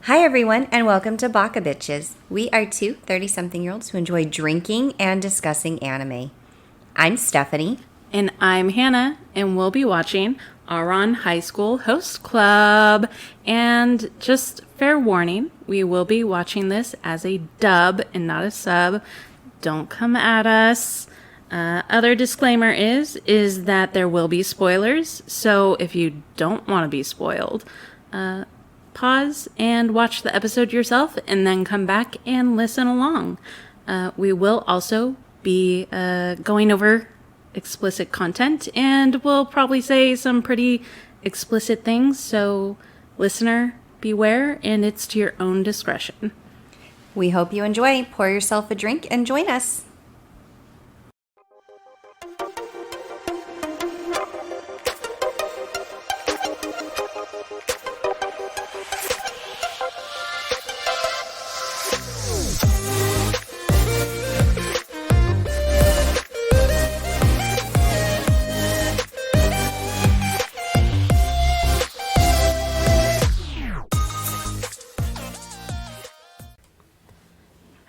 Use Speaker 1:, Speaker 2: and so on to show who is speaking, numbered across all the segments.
Speaker 1: Hi, everyone, and welcome to Baka Bitches. We are two 30-something-year-olds who enjoy drinking and discussing anime. I'm Stephanie.
Speaker 2: And I'm Hannah, and we'll be watching Ouran High School Host Club. And just fair warning, we will be watching this as a dub and not a sub. Don't come at us. Other disclaimer is that there will be spoilers. So if you don't want to be spoiled, pause and watch the episode yourself and then come back and listen along. We will also be going over explicit content and we'll probably say some pretty explicit things. So listener, beware, and it's to your own discretion.
Speaker 1: We hope you enjoy. Pour yourself a drink and join us.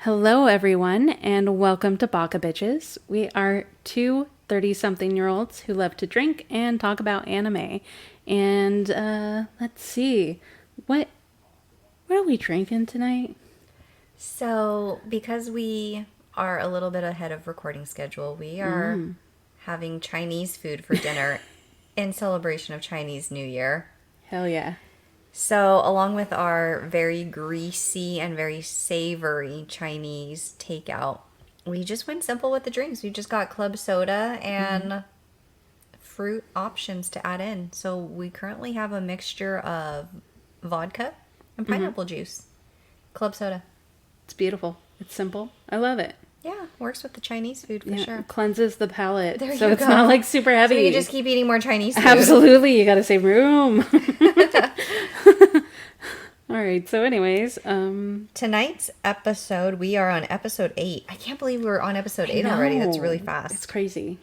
Speaker 2: Hello, everyone, and welcome to Baka Bitches. We are two 30-something-year-olds who love to drink and talk about anime. And let's see, what are we drinking tonight?
Speaker 1: So, because we are a little bit ahead of recording schedule, we are having Chinese food for dinner in celebration of Chinese New Year.
Speaker 2: Hell yeah.
Speaker 1: So, along with our very greasy and very savory Chinese takeout, we just went simple with the drinks. We just got club soda and fruit options to add in. So, we currently have a mixture of vodka and pineapple juice. Club soda.
Speaker 2: It's beautiful. It's simple. I love it.
Speaker 1: Yeah, works with the Chinese food for sure.
Speaker 2: It cleanses the palate.
Speaker 1: There
Speaker 2: so
Speaker 1: you
Speaker 2: it's
Speaker 1: go.
Speaker 2: not like super heavy.
Speaker 1: So you can just keep eating more Chinese food.
Speaker 2: Absolutely. You got to save room. All right. So anyways,
Speaker 1: tonight's episode, we are on episode 8. I can't believe we're on episode 8 already. That's really fast.
Speaker 2: It's crazy.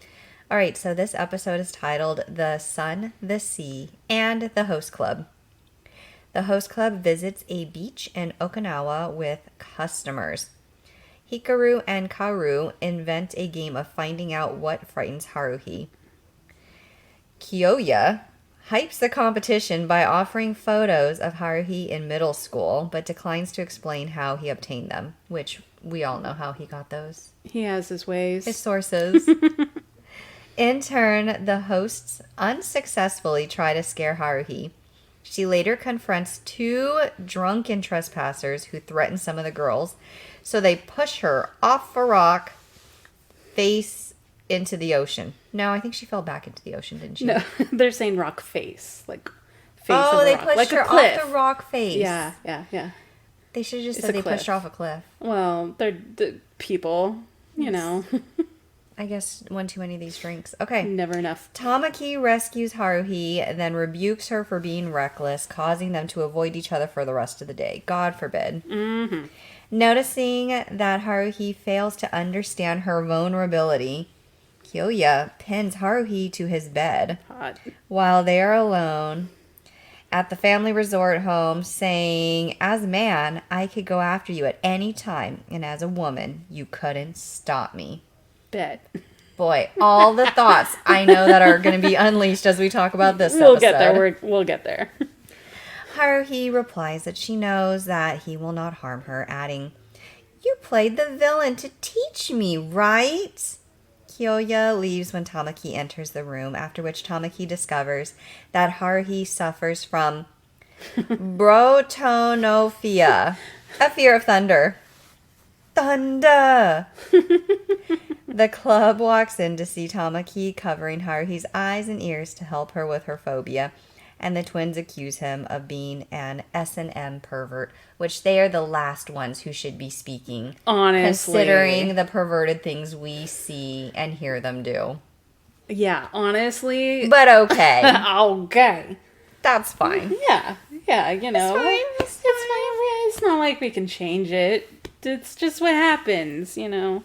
Speaker 1: All right. So this episode is titled The Sun, the Sea, and the Host Club. The Host Club visits a beach in Okinawa with customers. Hikaru and Kaoru invent a game of finding out what frightens Haruhi. Kyoya hypes the competition by offering photos of Haruhi in middle school, but declines to explain how he obtained them, which we all know how he got those.
Speaker 2: He has his ways.
Speaker 1: His sources. In turn, the hosts unsuccessfully try to scare Haruhi. She later confronts 2 drunken trespassers who threaten some of the girls, so they push her off a rock, face into the ocean. No, I think she fell back into the ocean, didn't she?
Speaker 2: No, they're saying rock face, like face
Speaker 1: of
Speaker 2: of
Speaker 1: they
Speaker 2: rock.
Speaker 1: pushed
Speaker 2: like
Speaker 1: her
Speaker 2: a cliff.
Speaker 1: off the rock face.
Speaker 2: Yeah.
Speaker 1: They should have just
Speaker 2: It's
Speaker 1: said
Speaker 2: a
Speaker 1: they
Speaker 2: cliff.
Speaker 1: pushed her off a cliff.
Speaker 2: Well, they're people, you know.
Speaker 1: I guess one too many of these drinks. Okay.
Speaker 2: Never enough.
Speaker 1: Tamaki rescues Haruhi and then rebukes her for being reckless, causing them to avoid each other for the rest of the day. God forbid.
Speaker 2: Mm-hmm.
Speaker 1: Noticing that Haruhi fails to understand her vulnerability, Kyoya pins Haruhi to his bed
Speaker 2: Hot.
Speaker 1: while they are alone at the family resort home, saying, "As a man, I could go after you at any time, and as a woman, you couldn't stop me."
Speaker 2: Bet.
Speaker 1: Boy, all the thoughts I know that are going to be unleashed as we talk about this
Speaker 2: We'll
Speaker 1: episode.
Speaker 2: get there. We'll get there.
Speaker 1: Haruhi replies that she knows that he will not harm her, adding, "You played the villain to teach me, right?" Kyoya leaves when Tamaki enters the room, after which Tamaki discovers that Haruhi suffers from brotonophobia, a fear of thunder. Thunder! The club walks in to see Tamaki covering Haruhi's eyes and ears to help her with her phobia, and the twins accuse him of being an S&M pervert, which they are the last ones who should be speaking.
Speaker 2: Honestly.
Speaker 1: Considering the perverted things we see and hear them do.
Speaker 2: Yeah, honestly.
Speaker 1: But okay.
Speaker 2: Okay.
Speaker 1: That's fine.
Speaker 2: Yeah, you know.
Speaker 1: It's fine.
Speaker 2: It's not like we can change it. It's just what happens, you know.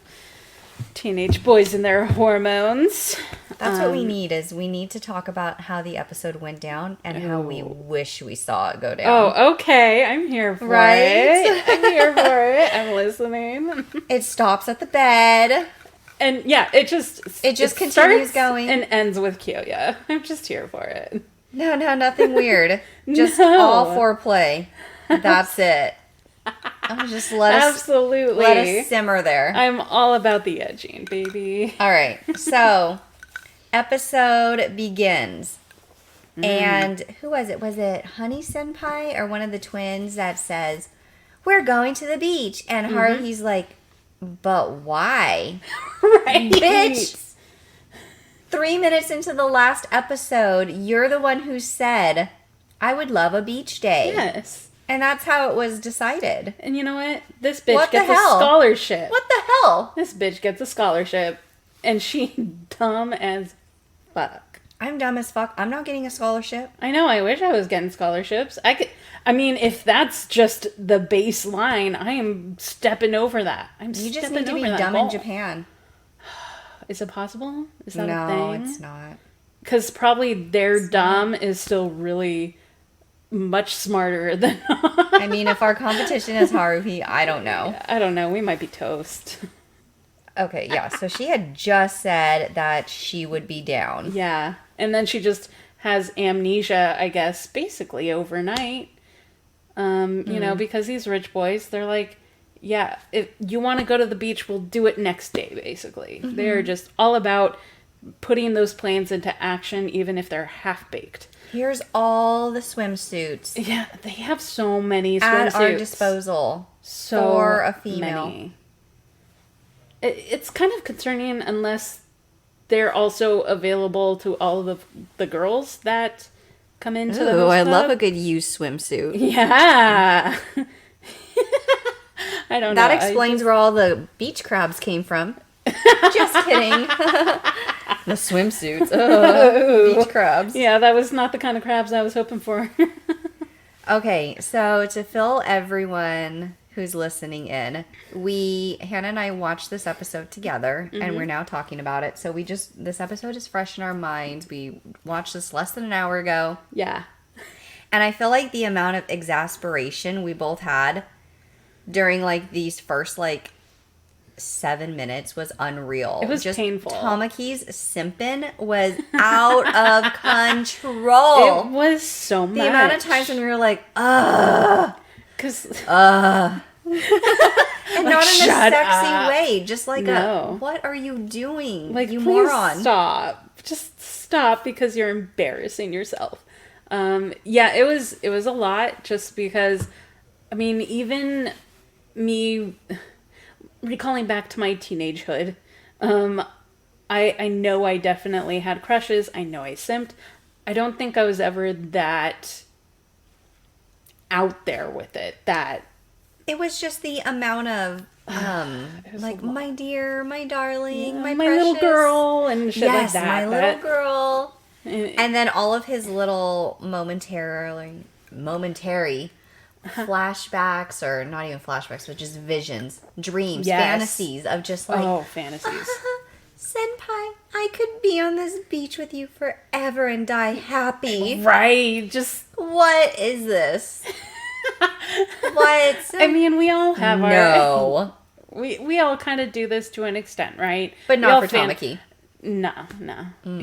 Speaker 2: Teenage boys and their hormones.
Speaker 1: That's what we need to talk about how the episode went down and how we wish we saw it go down.
Speaker 2: Oh, okay. I'm here for it. I'm here for it. I'm listening.
Speaker 1: It stops at the bed.
Speaker 2: And yeah, it just
Speaker 1: continues going.
Speaker 2: And ends with Kyoya. I'm just here for it.
Speaker 1: No, nothing weird. Just all foreplay. That's it. Just let us simmer there.
Speaker 2: I'm all about the edging, baby.
Speaker 1: All right. So, episode begins. And who was it? Was it Honey Senpai or one of the twins that says, "We're going to the beach." And Haruhi's like, "But why?"
Speaker 2: Right.
Speaker 1: Bitch. 3 minutes into the last episode, you're the one who said, "I would love a beach day."
Speaker 2: Yes.
Speaker 1: And that's how it was decided.
Speaker 2: And you know what? This bitch gets a scholarship.
Speaker 1: What the hell?
Speaker 2: This bitch gets a scholarship. And she dumb as fuck.
Speaker 1: I'm dumb as fuck. I'm not getting a scholarship.
Speaker 2: I know. I wish I was getting scholarships. I mean, if that's just the baseline, I am stepping over that.
Speaker 1: You just need to be dumb in Japan.
Speaker 2: Is it possible? Is that a thing?
Speaker 1: No, it's not.
Speaker 2: Because probably their dumb is still really much smarter than
Speaker 1: I mean, if our competition is Haruhi, I don't know.
Speaker 2: I don't know. We might be toast.
Speaker 1: Okay, yeah. So she had just said that she would be down.
Speaker 2: Yeah. And then she just has amnesia, I guess, basically overnight. You know, because these rich boys, they're like, yeah, if you want to go to the beach, we'll do it next day, basically. They're just all about putting those plans into action, even if they're half-baked.
Speaker 1: Here's all the swimsuits.
Speaker 2: Yeah, they have so many swimsuits.
Speaker 1: At our disposal. For a female.
Speaker 2: Many. It's kind of concerning unless they're also available to all of the girls that come into the host
Speaker 1: I
Speaker 2: club.
Speaker 1: love a good used swimsuit.
Speaker 2: Yeah. I don't know.
Speaker 1: That explains where all the beach crabs came from. Just kidding. The swimsuits. Beach crabs.
Speaker 2: Yeah, that was not the kind of crabs I was hoping for.
Speaker 1: Okay, so to fill everyone who's listening in, Hannah and I watched this episode together, and we're now talking about it. So this episode is fresh in our minds. We watched this less than an hour ago.
Speaker 2: Yeah.
Speaker 1: And I feel like the amount of exasperation we both had during, like, these first, like, 7 minutes was unreal.
Speaker 2: It was painful.
Speaker 1: Tamaki's simpin was out of control.
Speaker 2: It was so much.
Speaker 1: The amount of times when we were like, ugh. And like, not in a sexy way. Just like what are you doing?
Speaker 2: Like,
Speaker 1: you
Speaker 2: please
Speaker 1: moron.
Speaker 2: Stop. Just stop because you're embarrassing yourself. Yeah, it was a lot just because, I mean, even me recalling back to my teenagehood, I know I definitely had crushes. I know I simped. I don't think I was ever that out there with it. That
Speaker 1: it was just the amount of like, my dear, my darling, my
Speaker 2: precious little girl and shit like that.
Speaker 1: My little girl. And then all of his little momentary flashbacks, or not even flashbacks, but just visions, dreams, fantasies of just like,
Speaker 2: fantasies.
Speaker 1: Senpai, I could be on this beach with you forever and die happy.
Speaker 2: Right, just...
Speaker 1: What is this? What?
Speaker 2: I mean, we all have
Speaker 1: our...
Speaker 2: We all kind of do this to an extent, right?
Speaker 1: But not for Tamaki.
Speaker 2: No.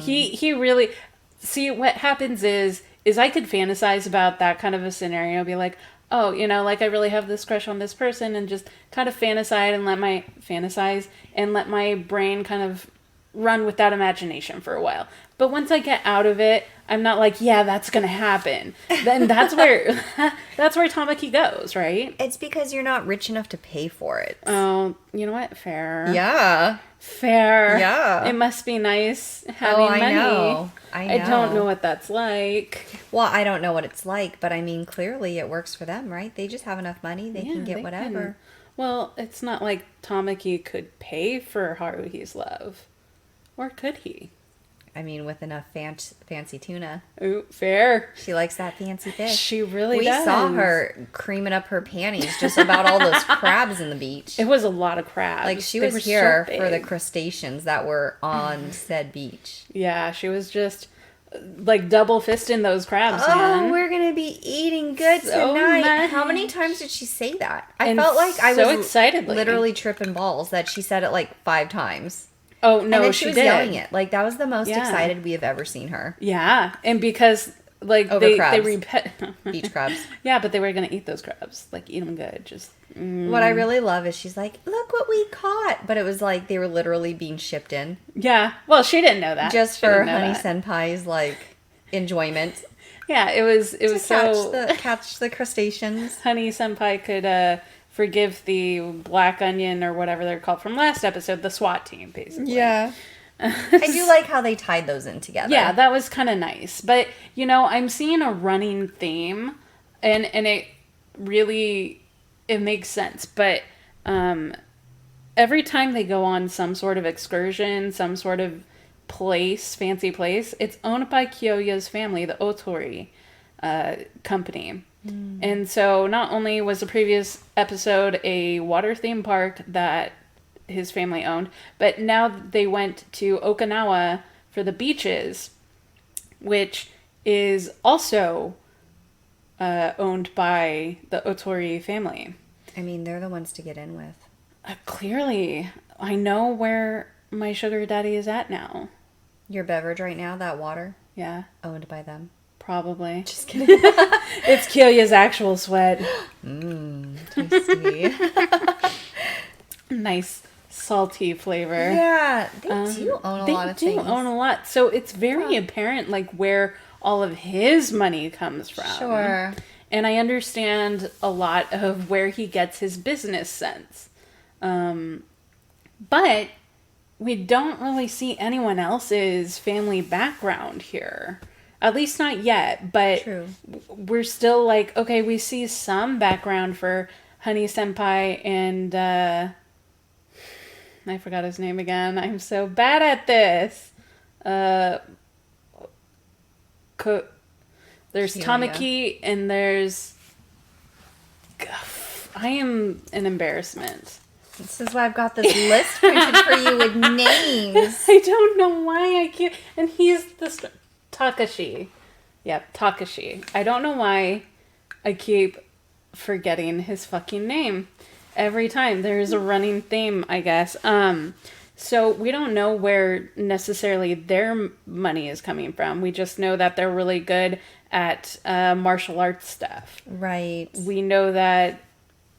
Speaker 2: He really... See, what happens is I could fantasize about that kind of a scenario, be like, oh, you know, like I really have this crush on this person, and just kind of fantasize and let my brain kind of run with that imagination for a while. But once I get out of it, I'm not like, yeah, that's gonna happen. Then that's where Tamaki goes, right?
Speaker 1: It's because you're not rich enough to pay for it.
Speaker 2: Oh, you know what? Fair.
Speaker 1: Yeah.
Speaker 2: Fair.
Speaker 1: Yeah.
Speaker 2: It must be nice having money.
Speaker 1: I know.
Speaker 2: I don't know what that's like.
Speaker 1: Well, I don't know what it's like, but I mean, clearly it works for them, right? They just have enough money. They can get whatever.
Speaker 2: Well, it's not like Tamaki could pay for Haruhi's love. Or could he?
Speaker 1: I mean, with enough fancy tuna.
Speaker 2: Ooh, fair.
Speaker 1: She likes that fancy fish.
Speaker 2: She really does.
Speaker 1: We saw her creaming up her panties just about all those crabs in the beach.
Speaker 2: It was a lot of crabs.
Speaker 1: Like, she was here for the crustaceans that were on said beach.
Speaker 2: Yeah, she was just, like, double fisting those crabs, man.
Speaker 1: We're going to be eating good tonight.
Speaker 2: Much.
Speaker 1: How many times did she say that? I felt like I was
Speaker 2: excitedly.
Speaker 1: Literally tripping balls that she said it, like, 5 times.
Speaker 2: Oh, no,
Speaker 1: and then
Speaker 2: she
Speaker 1: was
Speaker 2: did.
Speaker 1: Yelling it. Like, that was the most excited we have ever seen her.
Speaker 2: Yeah, and because, like,
Speaker 1: Over crabs. Beach crabs.
Speaker 2: Yeah, but they were going to eat those crabs. Like, eat them good. Just...
Speaker 1: What I really love is she's like, look what we caught. But it was like they were literally being shipped in.
Speaker 2: Yeah. Well, she didn't know that.
Speaker 1: Just for Honey Senpai's, like, enjoyment.
Speaker 2: Yeah, it was so...
Speaker 1: Catch the crustaceans.
Speaker 2: Honey Senpai could... forgive the black onion or whatever they're called from last episode, the SWAT team, basically.
Speaker 1: Yeah. I do like how they tied those in together.
Speaker 2: Yeah, that was kind of nice. But, you know, I'm seeing a running theme, and it really, it makes sense. But every time they go on some sort of excursion, some sort of place, fancy place, it's owned by Kyoya's family, the Otori company. And so not only was the previous episode a water theme park that his family owned, but now they went to Okinawa for the beaches, which is also owned by the Otori family.
Speaker 1: I mean, they're the ones to get in with.
Speaker 2: Clearly, I know where my sugar daddy is at now.
Speaker 1: Your beverage right now, that water?
Speaker 2: Yeah.
Speaker 1: Owned by them.
Speaker 2: Probably.
Speaker 1: Just kidding.
Speaker 2: It's Kyoya's actual sweat.
Speaker 1: Tasty.
Speaker 2: Nice salty flavor.
Speaker 1: Yeah, they do own a lot of things.
Speaker 2: They do own a lot. So it's very apparent, like, where all of his money comes from.
Speaker 1: Sure.
Speaker 2: And I understand a lot of where he gets his business sense. But we don't really see anyone else's family background here. At least not yet, but
Speaker 1: True.
Speaker 2: We're still like, okay, we see some background for Honey Senpai and, I forgot his name again. I'm so bad at this. There's
Speaker 1: Kyoya.
Speaker 2: Tamaki and there's... I am an embarrassment.
Speaker 1: This is why I've got this list printed for you with names.
Speaker 2: I don't know why I can't... And he's the... Takashi. Yep, Takashi. I don't know why I keep forgetting his fucking name. Every time there's a running theme, I guess. So we don't know where necessarily their money is coming from. We just know that they're really good at martial arts stuff.
Speaker 1: Right.
Speaker 2: We know that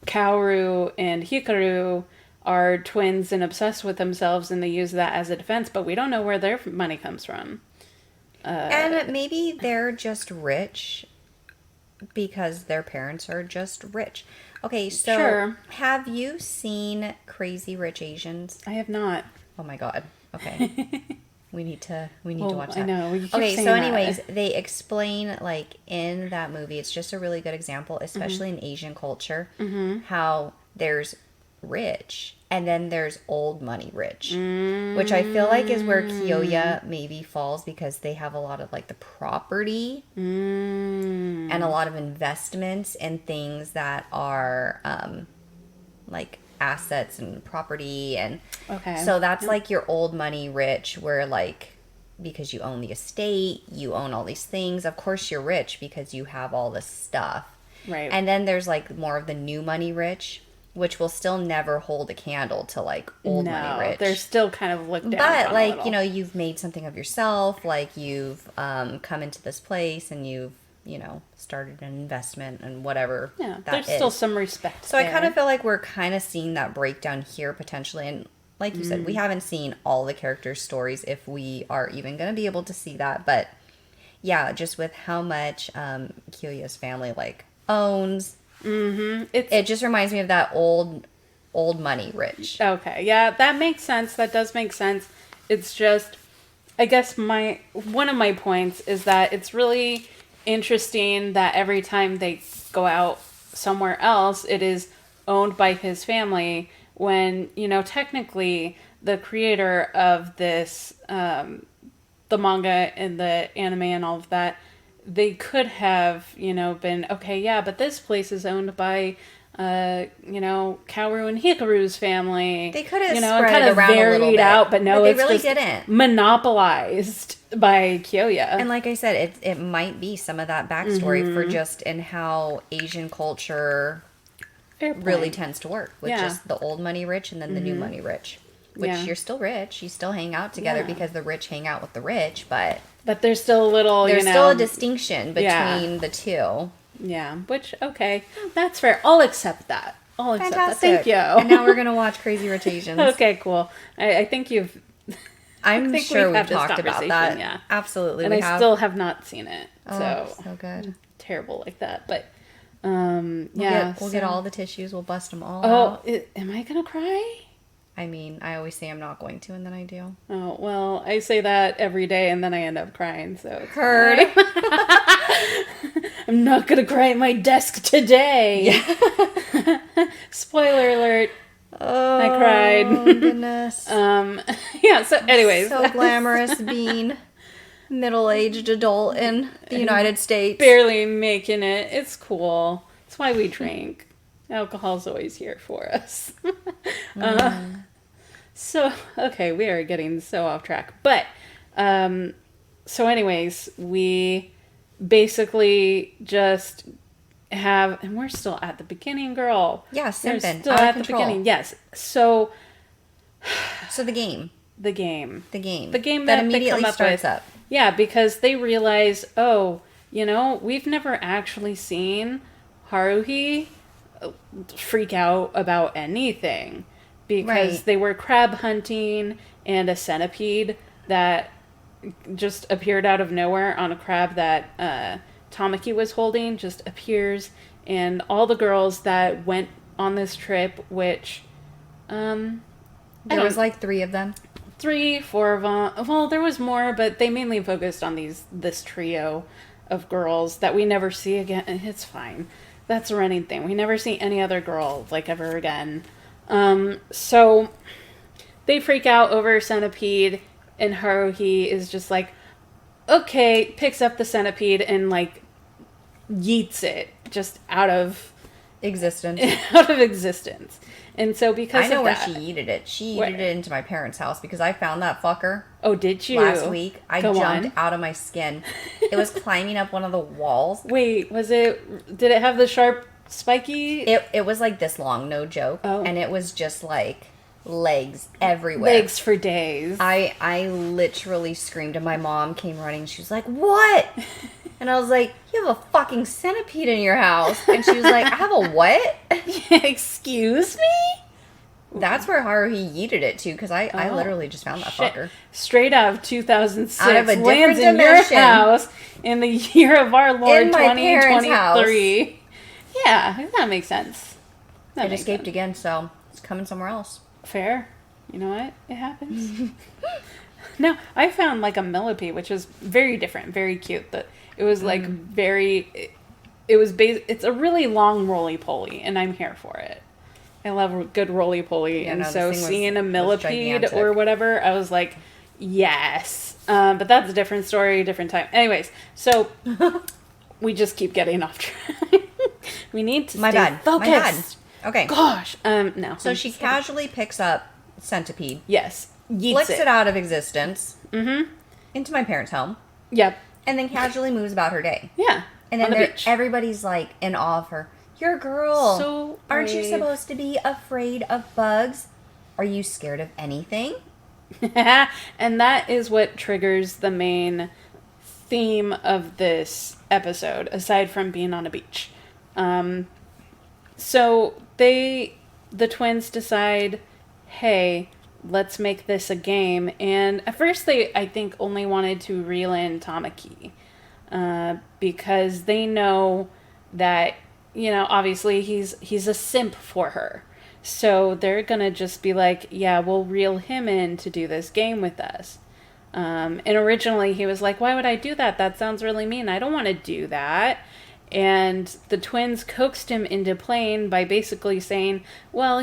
Speaker 2: Kaoru and Hikaru are twins and obsessed with themselves, and they use that as a defense, but we don't know where their money comes from.
Speaker 1: And maybe they're just rich because their parents are just rich. Okay, so
Speaker 2: Sure.
Speaker 1: Have you seen Crazy Rich Asians?
Speaker 2: I have not.
Speaker 1: Oh my god. Okay. we need to watch that.
Speaker 2: I know. You keep
Speaker 1: Okay,
Speaker 2: saying
Speaker 1: so
Speaker 2: that.
Speaker 1: anyways, they explain, like, in that movie, it's just a really good example, especially in Asian culture, how there's rich and then there's old money rich, which I feel like is where Kyoya maybe falls because they have a lot of, like, the property and a lot of investments in things that are like assets and property, and so that's like your old money rich, where, like, because you own the estate, you own all these things, of course you're rich because you have all this stuff,
Speaker 2: right?
Speaker 1: And then there's, like, more of the new money rich, which will still never hold a candle to, like, old money rich.
Speaker 2: They're still kind of looked down
Speaker 1: but
Speaker 2: on
Speaker 1: like, you know, you've made something of yourself, like, you've come into this place and you've, you know, started an investment and whatever.
Speaker 2: Yeah,
Speaker 1: that
Speaker 2: there's
Speaker 1: is.
Speaker 2: still some respect.
Speaker 1: So I kind of feel like we're kind of seeing that breakdown here potentially, and like you said, we haven't seen all the characters' stories, if we are even going to be able to see that. But yeah, just with how much Kyoya's family, like, owns, it just reminds me of that old money rich.
Speaker 2: Okay, yeah, that makes sense. That does make sense. It's just, I guess one of my points is that it's really interesting that every time they go out somewhere else, it is owned by his family, when, you know, technically the creator of this the manga and the anime and all of that, they could have, been, okay, yeah, but this place is owned by, Kaoru and Hikaru's family.
Speaker 1: They could have
Speaker 2: and
Speaker 1: spread
Speaker 2: kind
Speaker 1: it
Speaker 2: of
Speaker 1: around a little
Speaker 2: varied
Speaker 1: bit.
Speaker 2: out, but no,
Speaker 1: they
Speaker 2: it's
Speaker 1: really
Speaker 2: just
Speaker 1: didn't.
Speaker 2: monopolized by Kyoya.
Speaker 1: And like I said, it might be some of that backstory for just in how Asian culture really tends to work with just the old money rich and then the new money rich. Which you're still rich. You still hang out together because the rich hang out with the rich, but
Speaker 2: there's still a little,
Speaker 1: there's still a distinction between the two.
Speaker 2: Yeah, which, okay, that's fair. I'll accept that.
Speaker 1: Fantastic.
Speaker 2: Thank you.
Speaker 1: And now we're going to watch Crazy Rich Asians.
Speaker 2: Okay, cool. I think you've...
Speaker 1: I'm sure we've
Speaker 2: this
Speaker 1: talked about that.
Speaker 2: Yeah.
Speaker 1: Absolutely.
Speaker 2: And I still have not seen it. So
Speaker 1: good.
Speaker 2: Terrible like that. But,
Speaker 1: We'll get all the tissues. We'll bust them all out.
Speaker 2: Am I going to cry?
Speaker 1: I mean, I always say I'm not going to, and then I do.
Speaker 2: Oh, well, I say that every day, and then I end up crying, so it's
Speaker 1: Heard.
Speaker 2: I'm not going to cry at my desk today. Yeah. Spoiler alert.
Speaker 1: Oh,
Speaker 2: I cried.
Speaker 1: Oh, goodness.
Speaker 2: Yeah, so anyways.
Speaker 1: So glamorous being middle-aged adult in the United States.
Speaker 2: Barely making it. It's cool. It's why we drink. Alcohol's always here for us. So, okay, we are getting so off track. But, so anyways, we basically just have, and we're still at the beginning, girl.
Speaker 1: Yeah, simping.
Speaker 2: Still at the beginning, yes. So
Speaker 1: the game.
Speaker 2: The game
Speaker 1: that
Speaker 2: immediately
Speaker 1: starts up.
Speaker 2: Yeah, because they realize, we've never actually seen Haruhi freak out about anything because they were crab hunting and a centipede that just appeared out of nowhere on a crab that Tamaki was holding just appears, and all the girls that went on this trip, which there
Speaker 1: was like 3 of them.
Speaker 2: 3, 4 of them. Well, there was more, but they mainly focused on this trio of girls that we never see again. It's fine. That's a running thing. We never see any other girl, ever again. So they freak out over centipede, and Haruhi is just like, okay, picks up the centipede and, yeets it just out of
Speaker 1: existence.
Speaker 2: And so because
Speaker 1: I know
Speaker 2: of
Speaker 1: where
Speaker 2: that,
Speaker 1: she yeeted it. She yeeted it into my parents' house because I found that fucker.
Speaker 2: Oh, did you?
Speaker 1: Last week. I jumped out of my skin. It was climbing up one of the walls.
Speaker 2: Wait, did it have the sharp, spiky?
Speaker 1: It was this long, no joke.
Speaker 2: Oh.
Speaker 1: And it was just legs everywhere.
Speaker 2: Legs for days.
Speaker 1: I literally screamed and my mom came running. She was like, "What?" And I was like, "You have a fucking centipede in your house." And she was like, "I have a what?"
Speaker 2: Excuse me?
Speaker 1: That's where Haruhi yeeted it to, because I literally just found that fucker.
Speaker 2: Straight out of 2006.
Speaker 1: Out of a different
Speaker 2: lands
Speaker 1: dimension.
Speaker 2: In your house in the year of our Lord,
Speaker 1: in my parents' house.
Speaker 2: 2023. Yeah, that makes sense.
Speaker 1: It escaped again, so it's coming somewhere else.
Speaker 2: Fair. You know what? It happens. No, I found a millipede, which was very different, very cute. It was very. It was it's a really long roly-poly, and I'm here for it. I love a good roly-poly, and so seeing a millipede or whatever, I was like, yes. But that's a different story, different time. Anyways, so we just keep getting off track. We need to stay focused.
Speaker 1: My bad. Okay.
Speaker 2: Gosh. No.
Speaker 1: So she casually picks up centipede.
Speaker 2: Yes.
Speaker 1: Flicks it out of existence. Mm-hmm. Into my parents' home.
Speaker 2: Yep.
Speaker 1: And then casually moves about her day.
Speaker 2: Yeah.
Speaker 1: And then everybody's in awe of her. You're a girl.
Speaker 2: So
Speaker 1: aren't you supposed to be afraid of bugs? Are you scared of anything?
Speaker 2: And that is what triggers the main theme of this episode, aside from being on a beach. So the twins decide, hey, let's make this a game. And at first they, I think, only wanted to reel in Tamaki. Because they know that, obviously he's a simp for her. So they're going to just be like, yeah, we'll reel him in to do this game with us. And originally he was like, why would I do that? That sounds really mean. I don't want to do that. And the twins coaxed him into playing by basically saying, well,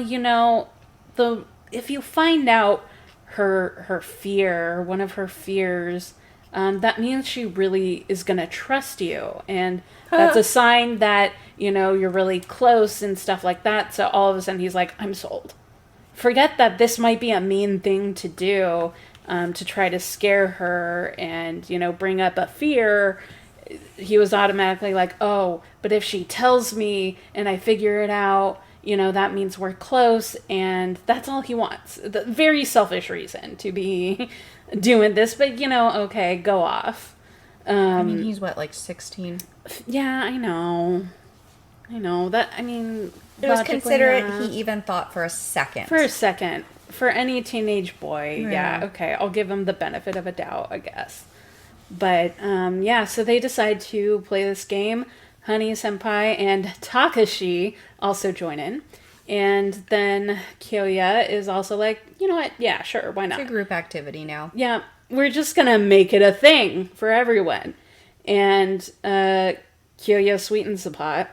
Speaker 2: if you find out her fear, one of her fears that means she really is going to trust you. And that's a sign that, you're really close and stuff like that. So all of a sudden he's like, I'm sold. Forget that this might be a mean thing to do, to try to scare her and, bring up a fear. He was automatically like, oh, but if she tells me and I figure it out, that means we're close. And that's all he wants. The very selfish reason to be doing this. But, okay, go off.
Speaker 1: I mean, he's what, like 16?
Speaker 2: Yeah, I know. That,
Speaker 1: it was considerate. He even thought for a second.
Speaker 2: For any teenage boy, yeah, okay, I'll give him the benefit of a doubt, I guess. But, so they decide to play this game. Honey, Senpai, and Takashi also join in. And then Kyoya is also like, you know what? Yeah, sure, why not?
Speaker 1: It's a group activity now.
Speaker 2: Yeah, we're just gonna make it a thing for everyone. And Kyoya sweetens the pot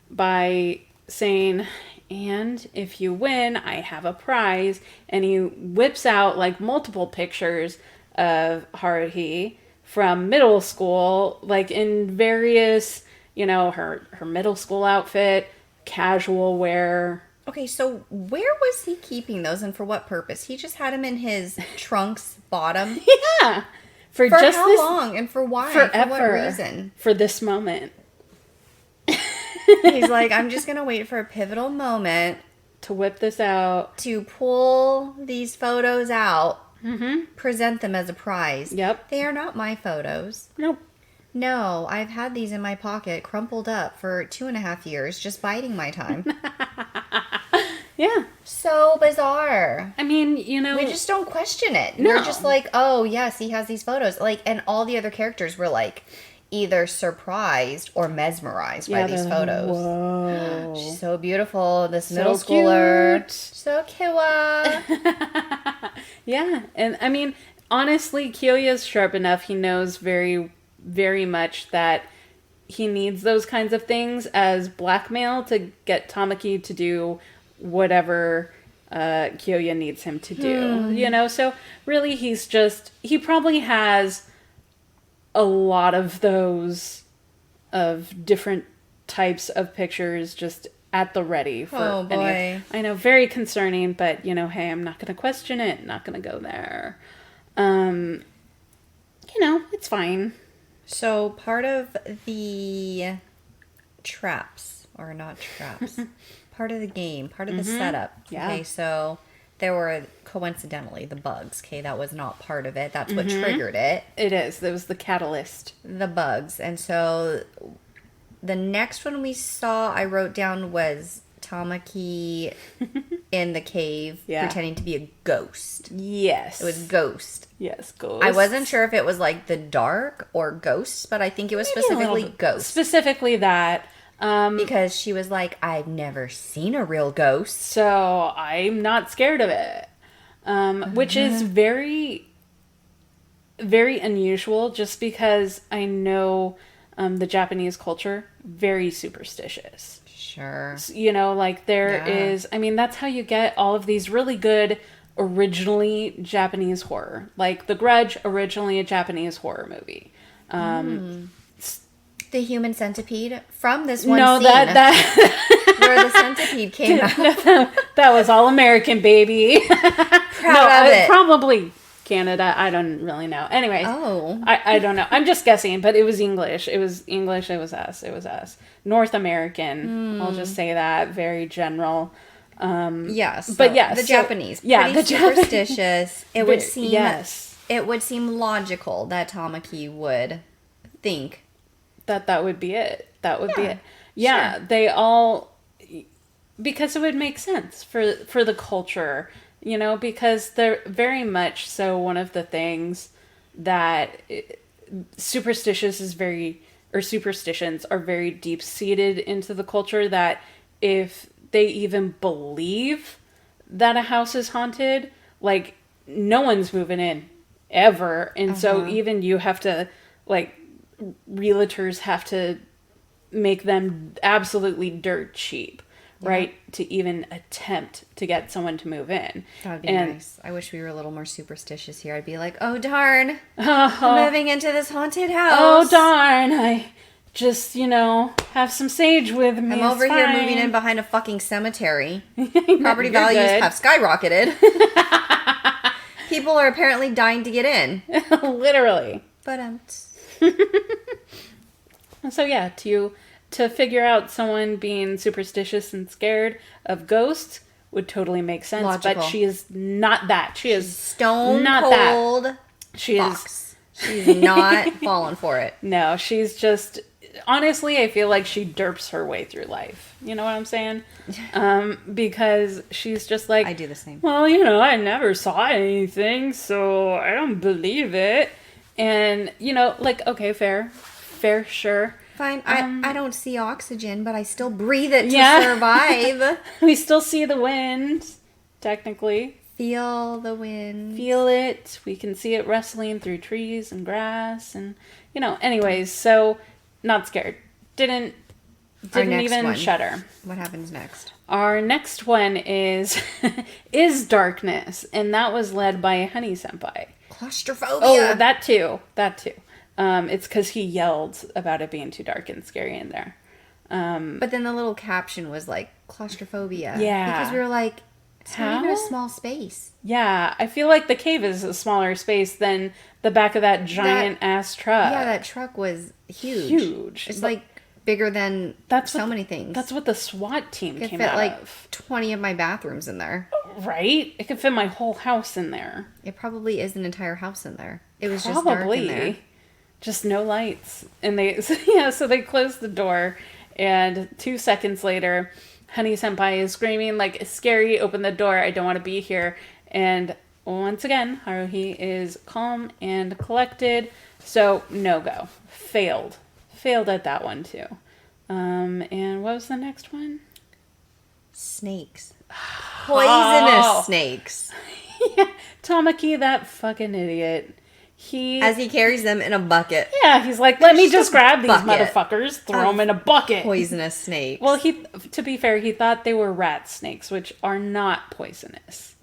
Speaker 2: by saying, and if you win, I have a prize. And he whips out like multiple pictures of Haruhi from middle school, like in various, her middle school outfit, casual wear.
Speaker 1: Okay, so where was he keeping those and for what purpose? He just had them in his trunk's bottom?
Speaker 2: Yeah.
Speaker 1: For just how long and for why?
Speaker 2: Forever.
Speaker 1: For what reason?
Speaker 2: For this moment.
Speaker 1: He's like, I'm just going to wait for a pivotal moment.
Speaker 2: To whip this out.
Speaker 1: To pull these photos out.
Speaker 2: Mm-hmm.
Speaker 1: Present them as a prize.
Speaker 2: Yep.
Speaker 1: They are not my photos.
Speaker 2: Nope.
Speaker 1: No, I've had these in my pocket, crumpled up for 2.5 years, just biding my time.
Speaker 2: Yeah.
Speaker 1: So bizarre.
Speaker 2: I mean,
Speaker 1: we just don't question it.
Speaker 2: No.
Speaker 1: We're just like, oh, yes, he has these photos. Like, and all the other characters were like, either surprised or mesmerized by these photos.
Speaker 2: Whoa.
Speaker 1: She's so beautiful. This middle schooler.
Speaker 2: Cute.
Speaker 1: So cute.
Speaker 2: Yeah. And honestly, Kyoya's sharp enough. He knows very, very much that he needs those kinds of things as blackmail to get Tamaki to do whatever Kyoya needs him to do. So really he probably has a lot of those of different types of pictures just at the ready for any. I know, very concerning, but hey, I'm not going to question it. Not going to go there. It's fine.
Speaker 1: So part of the traps, or not traps, part of the game, part of the setup.
Speaker 2: Yeah.
Speaker 1: Okay, so there were coincidentally the bugs. Okay, that was not part of it. That's what triggered it.
Speaker 2: It is. That was the catalyst.
Speaker 1: The bugs. And so the next one we saw, I wrote down, was Tamaki in the cave pretending to be a ghost.
Speaker 2: Yes.
Speaker 1: It was ghost.
Speaker 2: Yes, ghost.
Speaker 1: I wasn't sure if it was like the dark or ghosts, but I think it was specifically ghost.
Speaker 2: Specifically that.
Speaker 1: Because she was like, I've never seen a real ghost.
Speaker 2: So I'm not scared of it. Which is very, very unusual just because I know the Japanese culture, very superstitious.
Speaker 1: Sure.
Speaker 2: There is, that's how you get all of these really good originally Japanese horror. Like The Grudge, originally a Japanese horror movie.
Speaker 1: The Human Centipede from this one scene.
Speaker 2: that
Speaker 1: where the centipede came out.
Speaker 2: That was all American, baby.
Speaker 1: Proud of it.
Speaker 2: Probably Canada. I don't really know. Anyways.
Speaker 1: Oh.
Speaker 2: I don't know. I'm just guessing, but it was English. It was English. It was us. North American. I'll just say that. Very general.
Speaker 1: Yes.
Speaker 2: But yes.
Speaker 1: The Japanese.
Speaker 2: Yeah.
Speaker 1: Pretty superstitious. It would seem.
Speaker 2: Yes.
Speaker 1: It would seem logical that Tamaki would think
Speaker 2: that would be it. That would be it. Yeah, sure. They all, because it would make sense for the culture, because they're very much so one of the things that superstitions are very deep seated into the culture, that if they even believe that a house is haunted, like no one's moving in ever. And so even you have to realtors have to make them absolutely dirt cheap, right? To even attempt to get someone to move in.
Speaker 1: That would be nice. I wish we were a little more superstitious here. I'd be like, oh, darn. I'm moving into this haunted house.
Speaker 2: Oh, darn. I just, have some sage with me.
Speaker 1: I'm over here moving in behind a fucking cemetery. Property values have skyrocketed. People are apparently dying to get in.
Speaker 2: Literally.
Speaker 1: But,
Speaker 2: So, yeah, to figure out someone being superstitious and scared of ghosts would totally make sense.
Speaker 1: Logical.
Speaker 2: But she is not that. She's
Speaker 1: stone
Speaker 2: not
Speaker 1: cold
Speaker 2: that. She
Speaker 1: fox. She's not falling for it.
Speaker 2: No, she's just... Honestly, I feel like she derps her way through life. You know what I'm saying? Because she's just like...
Speaker 1: I do the same.
Speaker 2: Well, I never saw anything, so I don't believe it. And, okay, fair, sure.
Speaker 1: Fine. I don't see oxygen, but I still breathe it to survive.
Speaker 2: We still see the wind, technically.
Speaker 1: Feel the wind.
Speaker 2: Feel it. We can see it rustling through trees and grass and, anyways, so not scared. Didn't even shudder.
Speaker 1: What happens next?
Speaker 2: Our next one is darkness, and that was led by Honey Senpai.
Speaker 1: Claustrophobia.
Speaker 2: Oh, that too. It's because he yelled about it being too dark and scary in there.
Speaker 1: But then the little caption was like, claustrophobia.
Speaker 2: Yeah.
Speaker 1: Because we were like, it's not even a small space.
Speaker 2: Yeah, I feel like the cave is a smaller space than the back of that giant-ass truck.
Speaker 1: Yeah, that truck was huge.
Speaker 2: Huge.
Speaker 1: It's like bigger than many things.
Speaker 2: That's what the SWAT team came
Speaker 1: out of. It could fit like 20 of my bathrooms in there.
Speaker 2: Right? It could fit my whole house in there.
Speaker 1: It probably is an entire house in there. It was just dark in there.
Speaker 2: Just no lights. And so they closed the door, and 2 seconds later, Honey Senpai is screaming like, it's scary, open the door, I don't want to be here. And once again, Haruhi is calm and collected, so no go. Failed at that one too. And what was the next one?
Speaker 1: Snakes. Poisonous snakes.
Speaker 2: Yeah, Tamaki, that fucking idiot.
Speaker 1: As he carries them in a bucket.
Speaker 2: Yeah, he's like, let me just grab these motherfuckers, throw them in a bucket.
Speaker 1: Poisonous snakes.
Speaker 2: Well, to be fair, he thought they were rat snakes, which are not poisonous.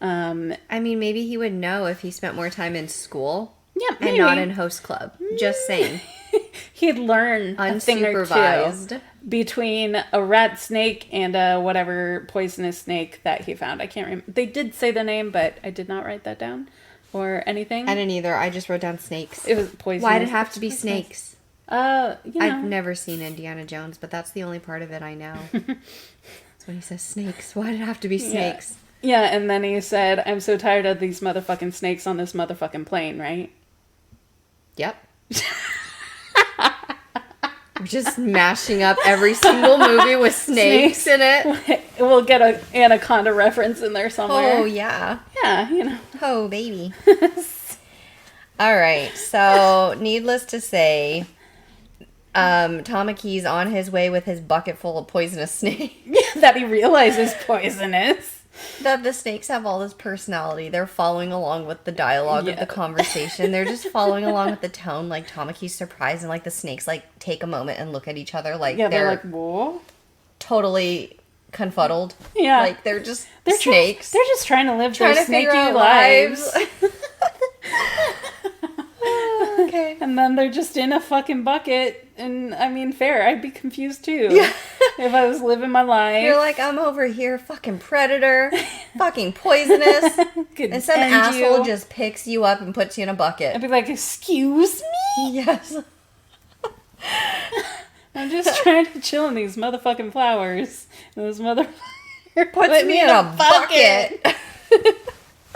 Speaker 1: I mean, maybe he would know if he spent more time in school.
Speaker 2: Yeah, maybe.
Speaker 1: And not in host club. Just saying.
Speaker 2: He'd learn a thing or two between a rat snake and a whatever poisonous snake that he found. I can't remember. They did say the name, but I did not write that down or anything.
Speaker 1: I didn't either. I just wrote down snakes.
Speaker 2: It was poisonous.
Speaker 1: Why did it have to be snakes?
Speaker 2: I've
Speaker 1: never seen Indiana Jones, but that's the only part of it I know. That's when he says snakes. Why did it have to be snakes?
Speaker 2: Yeah, and then he said, I'm so tired of these motherfucking snakes on this motherfucking plane, right?
Speaker 1: Yep. We're just mashing up every single movie with snakes in it.
Speaker 2: We'll get an Anaconda reference in there somewhere.
Speaker 1: Oh, yeah.
Speaker 2: Yeah,
Speaker 1: Oh, baby. All right. So, needless to say, Tamaki's on his way with his bucket full of poisonous snakes.
Speaker 2: That he realizes poisonous.
Speaker 1: That the snakes have all this personality. They're following along with the dialogue of the conversation. They're just following along with the tone. Like, Tamaki's surprised, and like the snakes like take a moment and look at each other like
Speaker 2: they're like, whoa.
Speaker 1: Totally confuddled.
Speaker 2: Yeah.
Speaker 1: Like they're snakes.
Speaker 2: They're just trying to live their snaky lives. Okay. And then they're just in a fucking bucket. And I mean, fair. I'd be confused too. Yeah. If I was living my life.
Speaker 1: You're like, I'm over here, fucking predator, fucking poisonous. And some asshole just picks you up and puts you in a bucket.
Speaker 2: I'd be like, excuse me?
Speaker 1: Yes.
Speaker 2: I'm just trying to chill in these motherfucking flowers. And this motherfucker
Speaker 1: puts me in a bucket.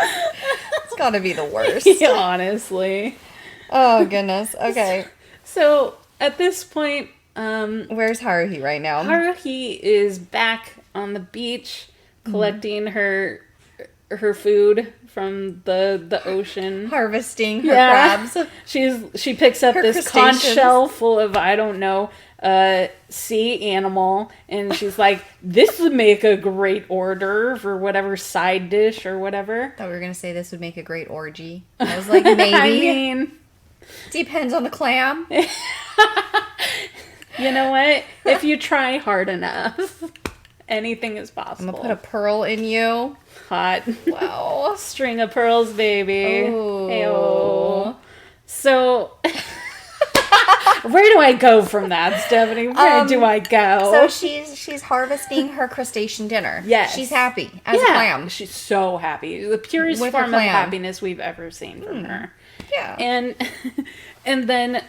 Speaker 1: It's gotta be the worst.
Speaker 2: Yeah, honestly.
Speaker 1: Oh, goodness. Okay.
Speaker 2: So, at this point...
Speaker 1: where's Haruhi right now?
Speaker 2: Haruhi is back on the beach collecting her food from the ocean.
Speaker 1: Harvesting her crabs.
Speaker 2: She picks up this conch shell full of, I don't know, sea animal, and she's like, this would make a great order for whatever side dish or whatever.
Speaker 1: I thought we were going to say this would make a great orgy. I was like, maybe.
Speaker 2: I mean...
Speaker 1: Depends on the clam.
Speaker 2: You know what? If you try hard enough. Anything is
Speaker 1: I'm
Speaker 2: possible.
Speaker 1: gonna put a pearl in you.
Speaker 2: Hot.
Speaker 1: Wow.
Speaker 2: String of pearls, baby.
Speaker 1: Ooh.
Speaker 2: Ayo. So, where do I go from that, Stephanie? Where do I go?
Speaker 1: So she's harvesting her crustacean dinner.
Speaker 2: Yes.
Speaker 1: She's happy as a clam.
Speaker 2: She's so happy. The purest
Speaker 1: With a
Speaker 2: form of
Speaker 1: clam.
Speaker 2: happiness we've ever seen from her.
Speaker 1: Yeah.
Speaker 2: And then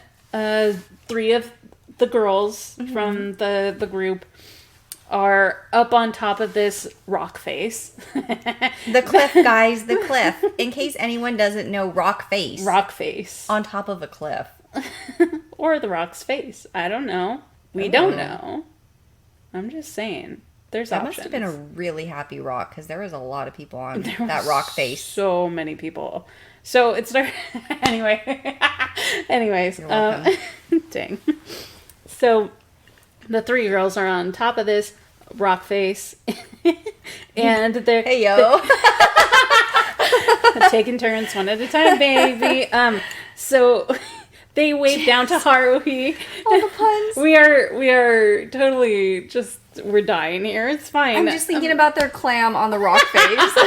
Speaker 2: 3 of the girls from the group are up on top of this rock face.
Speaker 1: The cliff, guys, the cliff. In case anyone doesn't know, rock face.
Speaker 2: Rock face.
Speaker 1: On top of a cliff.
Speaker 2: Or the rock's face. I don't know. We don't know. I'm just saying. There's
Speaker 1: That
Speaker 2: options.
Speaker 1: must have been a really happy rock, because there was a lot of people on that rock face.
Speaker 2: So many people. So it's anyway. Anyways,
Speaker 1: You're welcome.
Speaker 2: dang. So the 3 girls are on top of this rock face, and they're
Speaker 1: Hey, yo.
Speaker 2: taking turns one at a time, baby. So they wave down to Haruhi.
Speaker 1: All the puns.
Speaker 2: We are totally just, we're dying here. It's fine.
Speaker 1: I'm just thinking about their clam on the rock face.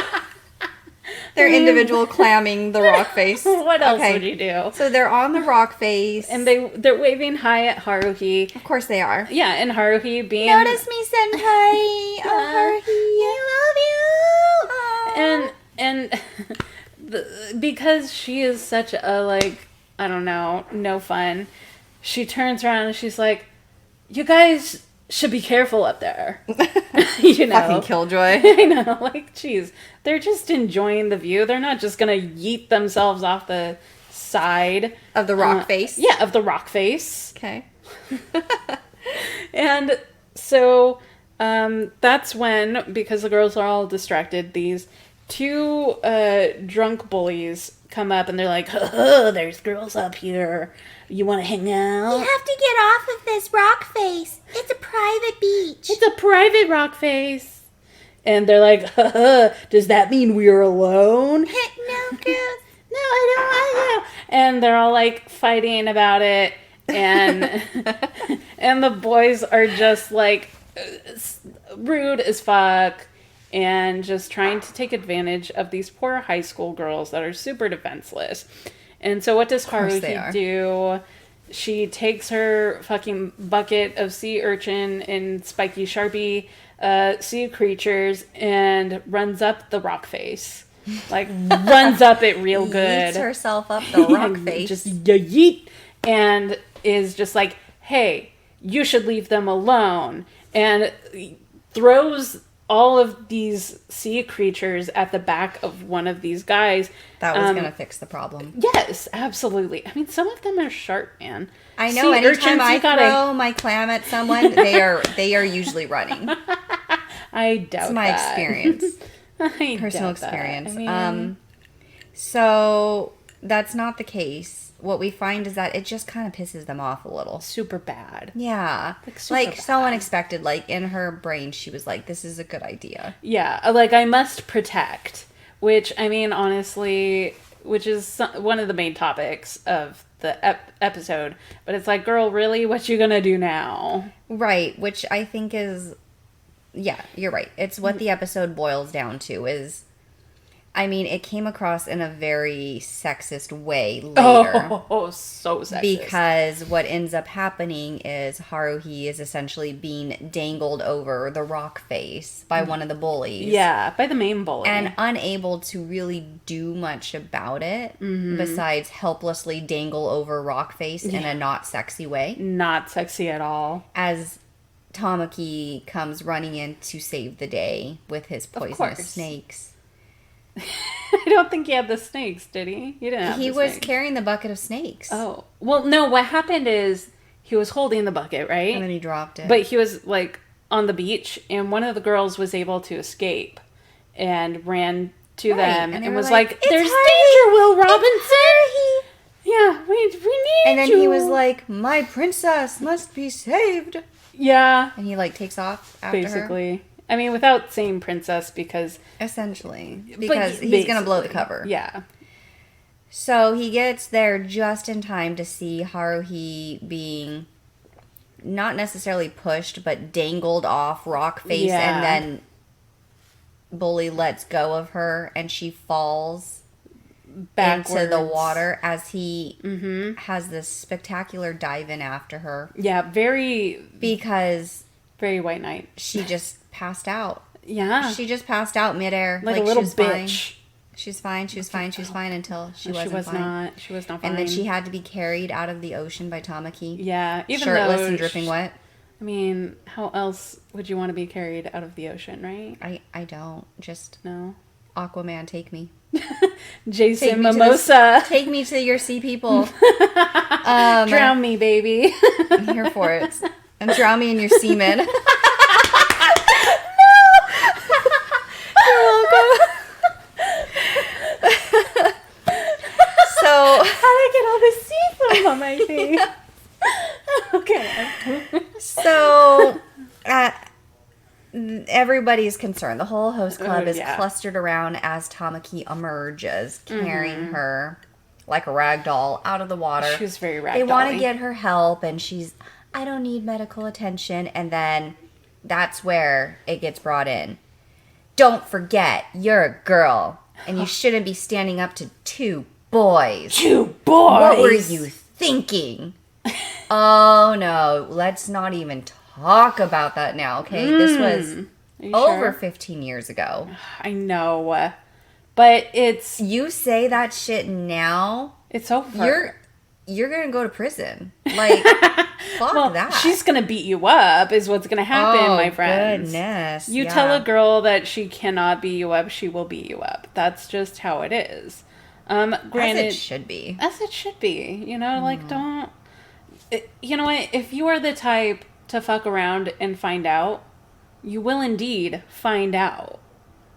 Speaker 1: Their individual clamming the rock face.
Speaker 2: What else would you do?
Speaker 1: So they're on the rock face.
Speaker 2: And they're waving hi at Haruhi.
Speaker 1: Of course they are.
Speaker 2: Yeah, and Haruhi being...
Speaker 1: Notice me, senpai. Oh, Haruhi. I love you.
Speaker 2: And because she is such a, like, I don't know, no fun, she turns around and she's like, you guys should be careful up there. You know?
Speaker 1: Fucking killjoy.
Speaker 2: I know, like, geez. They're just enjoying the view. They're not just gonna yeet themselves off the side.
Speaker 1: Of the rock face?
Speaker 2: Yeah, of the rock face.
Speaker 1: Okay.
Speaker 2: And so that's when, because the girls are all distracted, these 2 drunk bullies come up and they're like, oh, there's girls up here. You want to hang out?
Speaker 3: You have to get off of this rock face. It's a private beach.
Speaker 2: It's a private rock face. And they're like, does that mean we're alone?
Speaker 3: No, girls.
Speaker 2: No, I don't want to. And they're all like fighting about it. And and the boys are just like rude as fuck and just trying to take advantage of these poor high school girls that are super defenseless. And so what does Haruhi do? She takes her fucking bucket of sea urchin and spiky sharpie sea creatures and runs up the rock face. Like, runs up it real good.
Speaker 1: Yeets herself up the rock face.
Speaker 2: Just yeet. And is just like, hey, you should leave them alone. And throws all of these sea creatures at the back of one of these guys.
Speaker 1: That was going to fix the problem.
Speaker 2: Yes, absolutely. I mean, some of them are sharp, man.
Speaker 1: I know.
Speaker 2: Sea
Speaker 1: Anytime
Speaker 2: urchins,
Speaker 1: I
Speaker 2: you gotta-
Speaker 1: throw my clam at someone, they are usually running.
Speaker 2: I doubt
Speaker 1: It's my
Speaker 2: that.
Speaker 1: experience.
Speaker 2: I
Speaker 1: Personal
Speaker 2: doubt that.
Speaker 1: experience.
Speaker 2: I mean,
Speaker 1: So that's not the case. What we find is that it just kind of pisses them off a little.
Speaker 2: super bad.
Speaker 1: Yeah.
Speaker 2: super
Speaker 1: Like so
Speaker 2: bad.
Speaker 1: unexpected. Like in her brain, she was like, this is a good idea.
Speaker 2: Yeah, like, I must protect, which, I mean, honestly, which is one of the main topics of the episode. But it's like, girl, really? What you gonna do now?
Speaker 1: Right. Which I think is, yeah, you're right. It's what the episode boils down to is, I mean, it came across in a very sexist way later.
Speaker 2: Oh, so sexist.
Speaker 1: Because what ends up happening is Haruhi is essentially being dangled over the rock face by one of the bullies.
Speaker 2: Yeah, by the main bully.
Speaker 1: And unable to really do much about it besides helplessly dangle over rock face in a not sexy way.
Speaker 2: Not sexy at all.
Speaker 1: As Tamaki comes running in to save the day with his poisonous
Speaker 2: course.
Speaker 1: snakes.
Speaker 2: I don't think he had the snakes, did he? He didn't have
Speaker 1: He
Speaker 2: the
Speaker 1: was
Speaker 2: snakes.
Speaker 1: carrying the bucket of snakes.
Speaker 2: Oh. Well, no, what happened is he was holding the bucket, right?
Speaker 1: And then he dropped it.
Speaker 2: But he was, like, on the beach, and one of the girls was able to escape and ran to them
Speaker 1: and
Speaker 2: and,
Speaker 1: they were
Speaker 2: was
Speaker 1: like,
Speaker 2: like,
Speaker 1: "It's
Speaker 2: there's
Speaker 1: Haruhi!
Speaker 2: danger, Will Robinson! Yeah, we need
Speaker 1: And then
Speaker 2: you.
Speaker 1: he was like, my princess must be saved.
Speaker 2: Yeah,
Speaker 1: And he, like, takes off after her.
Speaker 2: basically. I mean, without saying princess, because...
Speaker 1: Essentially.
Speaker 2: but
Speaker 1: Because he's going to blow the
Speaker 2: basically,
Speaker 1: cover.
Speaker 2: Yeah.
Speaker 1: So he gets there just in time to see Haruhi being not necessarily pushed, but dangled off rock face,
Speaker 2: Yeah.
Speaker 1: and then Bully lets go of her, and she falls into the
Speaker 2: Backwards.
Speaker 1: water as he has this spectacular dive in after her
Speaker 2: Yeah, very,
Speaker 1: because
Speaker 2: very White Knight.
Speaker 1: she just passed out.
Speaker 2: Yeah.
Speaker 1: She just passed out midair.
Speaker 2: like a little
Speaker 1: she was fine.
Speaker 2: bitch.
Speaker 1: She was fine. She was fine. She was fine until she wasn't fine.
Speaker 2: She was not fine.
Speaker 1: And then she had to be carried out of the ocean by Tamaki.
Speaker 2: Yeah, even
Speaker 1: shirtless
Speaker 2: though
Speaker 1: and dripping wet.
Speaker 2: I mean, how else would you want to be carried out of the ocean, right?
Speaker 1: I don't. Just
Speaker 2: No.
Speaker 1: Aquaman, take me.
Speaker 2: Jason
Speaker 1: Take me to
Speaker 2: Mimosa.
Speaker 1: Take me to your sea people.
Speaker 2: Drown me, baby.
Speaker 1: I'm here for it. And drown me in your semen. No! You're welcome. So,
Speaker 2: How'd I get all this sea foam on my face? Okay.
Speaker 1: so everybody's concerned. The whole host club is
Speaker 2: yeah.
Speaker 1: clustered around as Tamaki emerges, carrying her like a rag doll out of the water.
Speaker 2: She was very ragdoll-y.
Speaker 1: They want to get her help, and she's, I don't need medical attention. And then that's where it gets brought in. Don't forget, you're a girl, and you shouldn't be standing up to two boys.
Speaker 2: Two boys.
Speaker 1: What were you thinking? Oh no, let's not even talk about that now, okay? This was
Speaker 2: Are you
Speaker 1: over
Speaker 2: sure?
Speaker 1: 15 years ago.
Speaker 2: I know. But it's
Speaker 1: You say that shit now,
Speaker 2: over.
Speaker 1: you're gonna go to prison. Like, fuck
Speaker 2: well,
Speaker 1: that.
Speaker 2: she's gonna beat you up is what's gonna happen, my friends.
Speaker 1: Goodness.
Speaker 2: You
Speaker 1: yeah.
Speaker 2: tell a girl that she cannot beat you up, she will beat you up. That's just how it is. Granted,
Speaker 1: As it should be.
Speaker 2: As it should be. You know, like, don't... You know what? If you are the type to fuck around and find out, you will indeed find out.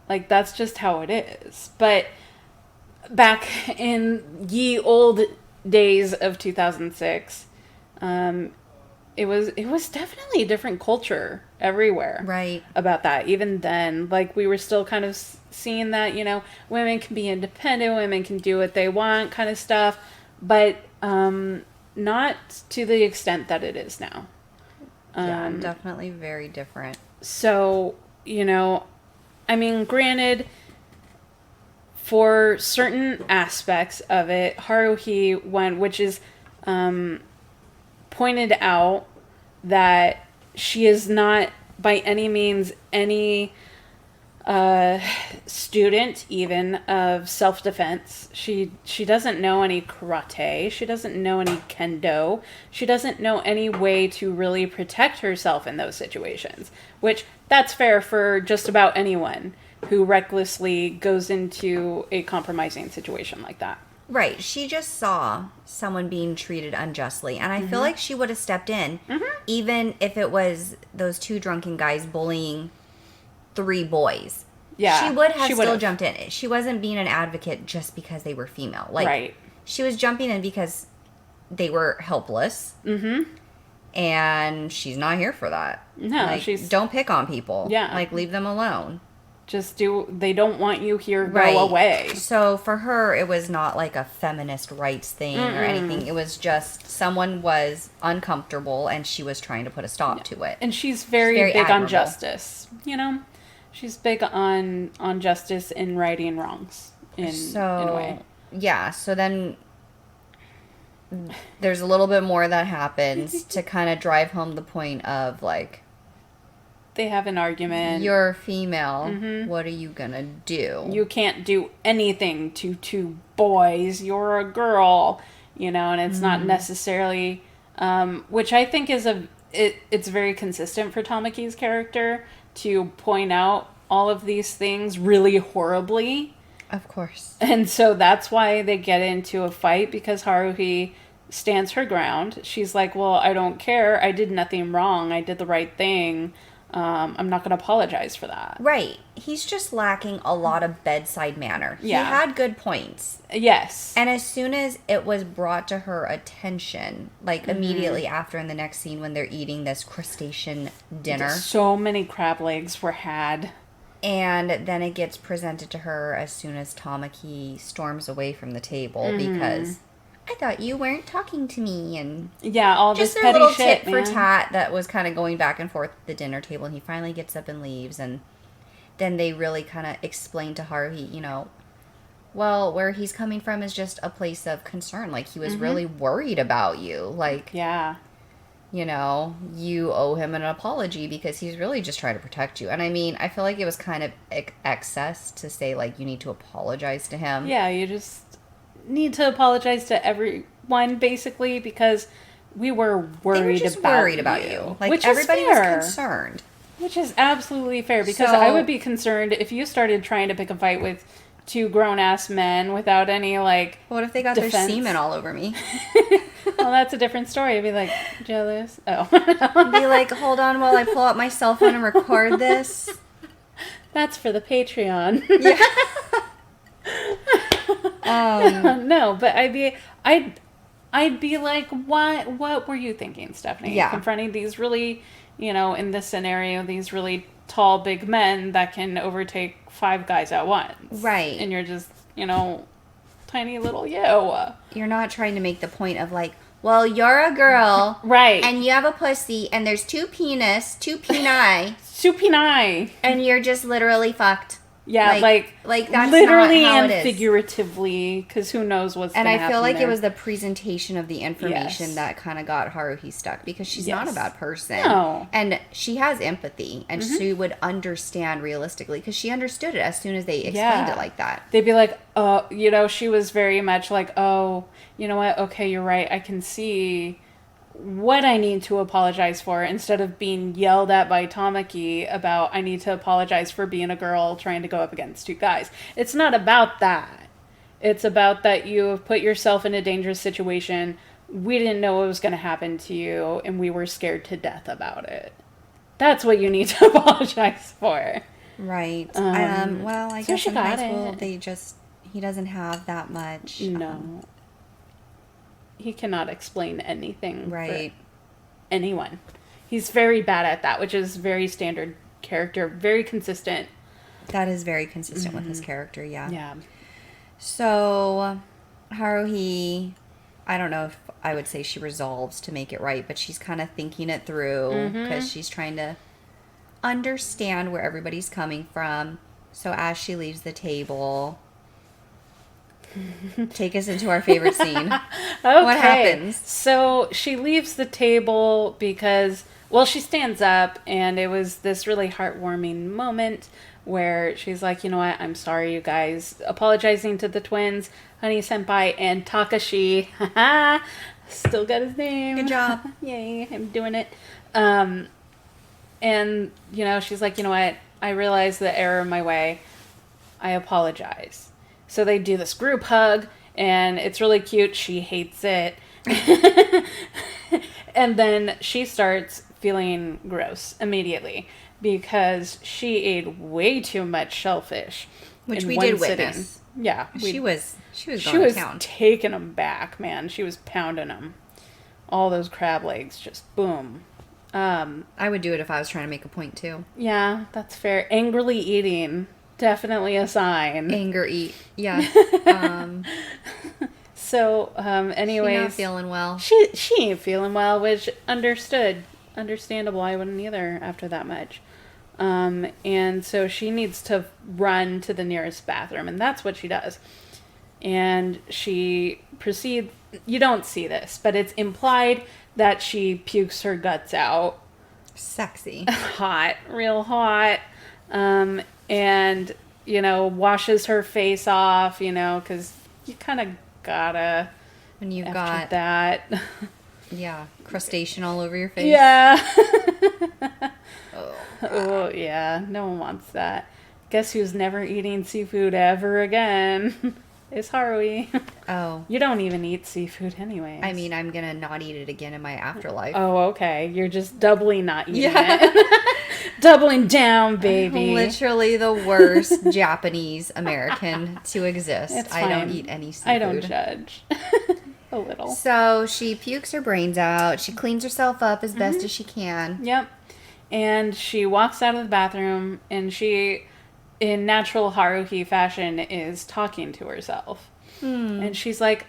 Speaker 2: Like, that's just how it is. But back in ye old days of 2006, it was definitely a different culture everywhere.
Speaker 1: Right.
Speaker 2: About that. Even then, like, we were still kind of seeing that, you know, women can be independent, women can do what they want kind of stuff, but not to the extent that it is now.
Speaker 1: Yeah, definitely very different.
Speaker 2: So, you know, I mean, granted, for certain aspects of it, Haruhi went, which is pointed out that she is not by any means any student even of self-defense. She doesn't know any karate. She doesn't know any kendo. She doesn't know any way to really protect herself in those situations, which that's fair for just about anyone who recklessly goes into a compromising situation like that.
Speaker 1: Right. She just saw someone being treated unjustly. And I feel like she would have stepped in, even if it was those two drunken guys bullying three boys.
Speaker 2: Yeah,
Speaker 1: She would have
Speaker 2: she
Speaker 1: still
Speaker 2: would've.
Speaker 1: jumped in. She wasn't being an advocate just because they were female. Like,
Speaker 2: Right.
Speaker 1: She was jumping in because they were helpless. Mm-hmm. And she's not here for that.
Speaker 2: No,
Speaker 1: like,
Speaker 2: she's...
Speaker 1: don't pick on people.
Speaker 2: Yeah.
Speaker 1: Like, leave them alone.
Speaker 2: Just do... They don't want you here,
Speaker 1: Right.
Speaker 2: go away.
Speaker 1: So for her, it was not like a feminist rights thing or anything. It was just someone was uncomfortable and she was trying to put a stop to it.
Speaker 2: And she's very big
Speaker 1: admirable.
Speaker 2: on justice. You know? She's big on justice in righting wrongs. In a way.
Speaker 1: Yeah, so then there's a little bit more that happens to kind of drive home the point of, like,
Speaker 2: They have an argument.
Speaker 1: you're female, what are you gonna do?
Speaker 2: You can't do anything to two boys. You're a girl. You know, and it's not necessarily... which I think is it's very consistent for Tamaki's character to point out all of these things really horribly.
Speaker 1: Of course.
Speaker 2: And so that's why they get into a fight, because Haruhi stands her ground. She's like, well, I don't care. I did nothing wrong. I did the right thing. I'm not going to apologize for that.
Speaker 1: Right. He's just lacking a lot of bedside manner.
Speaker 2: Yeah.
Speaker 1: He had good points.
Speaker 2: Yes.
Speaker 1: And as soon as it was brought to her attention, like immediately after in the next scene when they're eating this crustacean dinner,
Speaker 2: So many crab legs were had.
Speaker 1: and then it gets presented to her as soon as Tamaki storms away from the table because I thought you weren't talking to me, and
Speaker 2: Yeah, all
Speaker 1: just
Speaker 2: this
Speaker 1: their
Speaker 2: petty
Speaker 1: little
Speaker 2: shit,
Speaker 1: tit for
Speaker 2: man.
Speaker 1: tat that was kind of going back and forth at the dinner table, and he finally gets up and leaves, and then they really kind of explain to Haruhi, well, where he's coming from is just a place of concern. Like, he was really worried about you. Like,
Speaker 2: Yeah.
Speaker 1: You owe him an apology because he's really just trying to protect you. And I mean, I feel like it was kind of excess to say, like, you need to apologize to him.
Speaker 2: Yeah, you just need to apologize to everyone, basically, because we were worried
Speaker 1: They were just
Speaker 2: about
Speaker 1: worried about you. Like,
Speaker 2: which
Speaker 1: everybody
Speaker 2: is
Speaker 1: was
Speaker 2: fair.
Speaker 1: concerned.
Speaker 2: Which is absolutely fair, because
Speaker 1: So-
Speaker 2: I would be concerned if you started trying to pick a fight with two grown-ass men without any, like,
Speaker 1: What if they got
Speaker 2: defense.
Speaker 1: their semen all over me?
Speaker 2: Well, that's a different story. I'd be like, jealous? Oh.
Speaker 1: Be like, hold on while I pull out my cell phone and record this.
Speaker 2: That's for the Patreon.
Speaker 1: Yeah.
Speaker 2: No, but I'd be like, what were you thinking, Stephanie?
Speaker 1: Yeah.
Speaker 2: Confronting these really, in this scenario, these really tall, big men that can overtake 5 guys at once.
Speaker 1: Right.
Speaker 2: And you're just, tiny little you.
Speaker 1: You're not trying to make the point of, like, well, you're a girl.
Speaker 2: Right.
Speaker 1: And you have a pussy, and there's 2 peni,
Speaker 2: Supinai.
Speaker 1: and you're just literally fucked.
Speaker 2: Yeah,
Speaker 1: like that's
Speaker 2: literally
Speaker 1: not how
Speaker 2: and
Speaker 1: it is.
Speaker 2: figuratively, because who knows what's
Speaker 1: And
Speaker 2: going to
Speaker 1: I
Speaker 2: happen
Speaker 1: feel like
Speaker 2: there.
Speaker 1: it was the presentation of the information
Speaker 2: Yes.
Speaker 1: that kind of got Haruhi stuck, because she's not a
Speaker 2: Yes.
Speaker 1: bad person.
Speaker 2: No.
Speaker 1: And she has empathy, and she would understand realistically, because she understood it as soon as they explained it like that.
Speaker 2: They'd be like, she was very much like, oh, you know what? Okay, you're right. I can see what I need to apologize for, instead of being yelled at by Tamaki about I need to apologize for being a girl trying to go up against 2 guys. It's not about that. It's about that you have put yourself in a dangerous situation. We didn't know what was going to happen to you, and we were scared to death about it. That's what you need to apologize for.
Speaker 1: Right. Well, I
Speaker 2: so
Speaker 1: guess
Speaker 2: she
Speaker 1: in high
Speaker 2: got
Speaker 1: school,
Speaker 2: it.
Speaker 1: he doesn't have that much.
Speaker 2: No. He cannot explain anything
Speaker 1: Right.
Speaker 2: for anyone. He's very bad at that, which is very standard character, very consistent.
Speaker 1: That is very consistent with his character, yeah.
Speaker 2: Yeah.
Speaker 1: So, Haruhi, I don't know if I would say she resolves to make it right, but she's kind of thinking it through, because she's trying to understand where everybody's coming from. So as she leaves the table, take us into our favorite scene.
Speaker 2: Okay.
Speaker 1: What happens?
Speaker 2: So she leaves the table because, she stands up, and it was this really heartwarming moment where she's like, you know what, I'm sorry, you guys. Apologizing to the twins, Honey Senpai and Takashi. Still got his name.
Speaker 1: Good job.
Speaker 2: Yay, I'm doing it. And, she's like, you know what, I realized the error of my way. I apologize. So they do this group hug, and it's really cute. She hates it. And then she starts feeling gross immediately because she ate way too much shellfish.
Speaker 1: Which
Speaker 2: in
Speaker 1: we
Speaker 2: one
Speaker 1: did
Speaker 2: sitting.
Speaker 1: witness.
Speaker 2: Yeah.
Speaker 1: She was
Speaker 2: She
Speaker 1: going
Speaker 2: was
Speaker 1: to town.
Speaker 2: taking them back, man. She was pounding them. All those crab legs, just boom.
Speaker 1: I would do it if I was trying to make a point, too.
Speaker 2: Yeah, that's fair. Angrily eating, definitely a sign.
Speaker 1: Anger eat. Yeah.
Speaker 2: So, anyways.
Speaker 1: She's not feeling well.
Speaker 2: She ain't feeling well, which understandable. I wouldn't either after that much. And so she needs to run to the nearest bathroom, and that's what she does. And she proceeds, you don't see this, but it's implied that she pukes her guts out.
Speaker 1: Sexy.
Speaker 2: Hot, real hot. And, washes her face off, because you kind of gotta
Speaker 1: When you've
Speaker 2: after
Speaker 1: got,
Speaker 2: that.
Speaker 1: yeah, crustacean all over your face.
Speaker 2: Yeah.
Speaker 1: Oh.
Speaker 2: Oh, yeah. No one wants that. Guess who's never eating seafood ever again? It's Haruhi.
Speaker 1: Oh.
Speaker 2: You don't even eat seafood anyways.
Speaker 1: I mean, I'm gonna not eat it again in my afterlife.
Speaker 2: Oh, okay. You're just doubly not eating
Speaker 1: Yeah.
Speaker 2: it. Doubling down, baby.
Speaker 1: Literally the worst Japanese American to exist.
Speaker 2: It's
Speaker 1: I don't
Speaker 2: fine.
Speaker 1: eat any seafood.
Speaker 2: I don't judge. A little.
Speaker 1: So she pukes her brains out. She cleans herself up as best as she can.
Speaker 2: Yep. And she walks out of the bathroom, and she, in natural Haruhi fashion, is talking to herself. And she's like,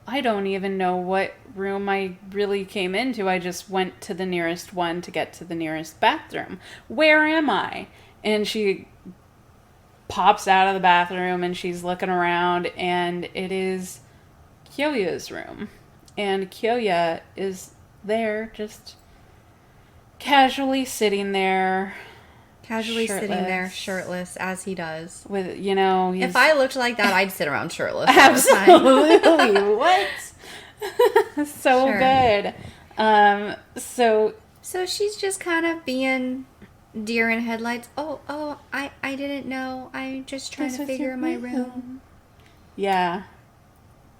Speaker 2: I don't even know what room I really came into. I just went to the nearest one to get to the nearest bathroom. Where am I? And she pops out of the bathroom and she's looking around, and it is Kyoya's room. And Kyoya is there, just casually sitting there.
Speaker 1: Sitting there shirtless, as he does.
Speaker 2: With, you know,
Speaker 1: if I looked like that, I'd sit around shirtless.
Speaker 2: Absolutely. What? So
Speaker 1: Sure.
Speaker 2: good.
Speaker 1: So she's just kind of being deer in headlights. Oh, I didn't know. I'm just trying to figure out my room.
Speaker 2: Yeah.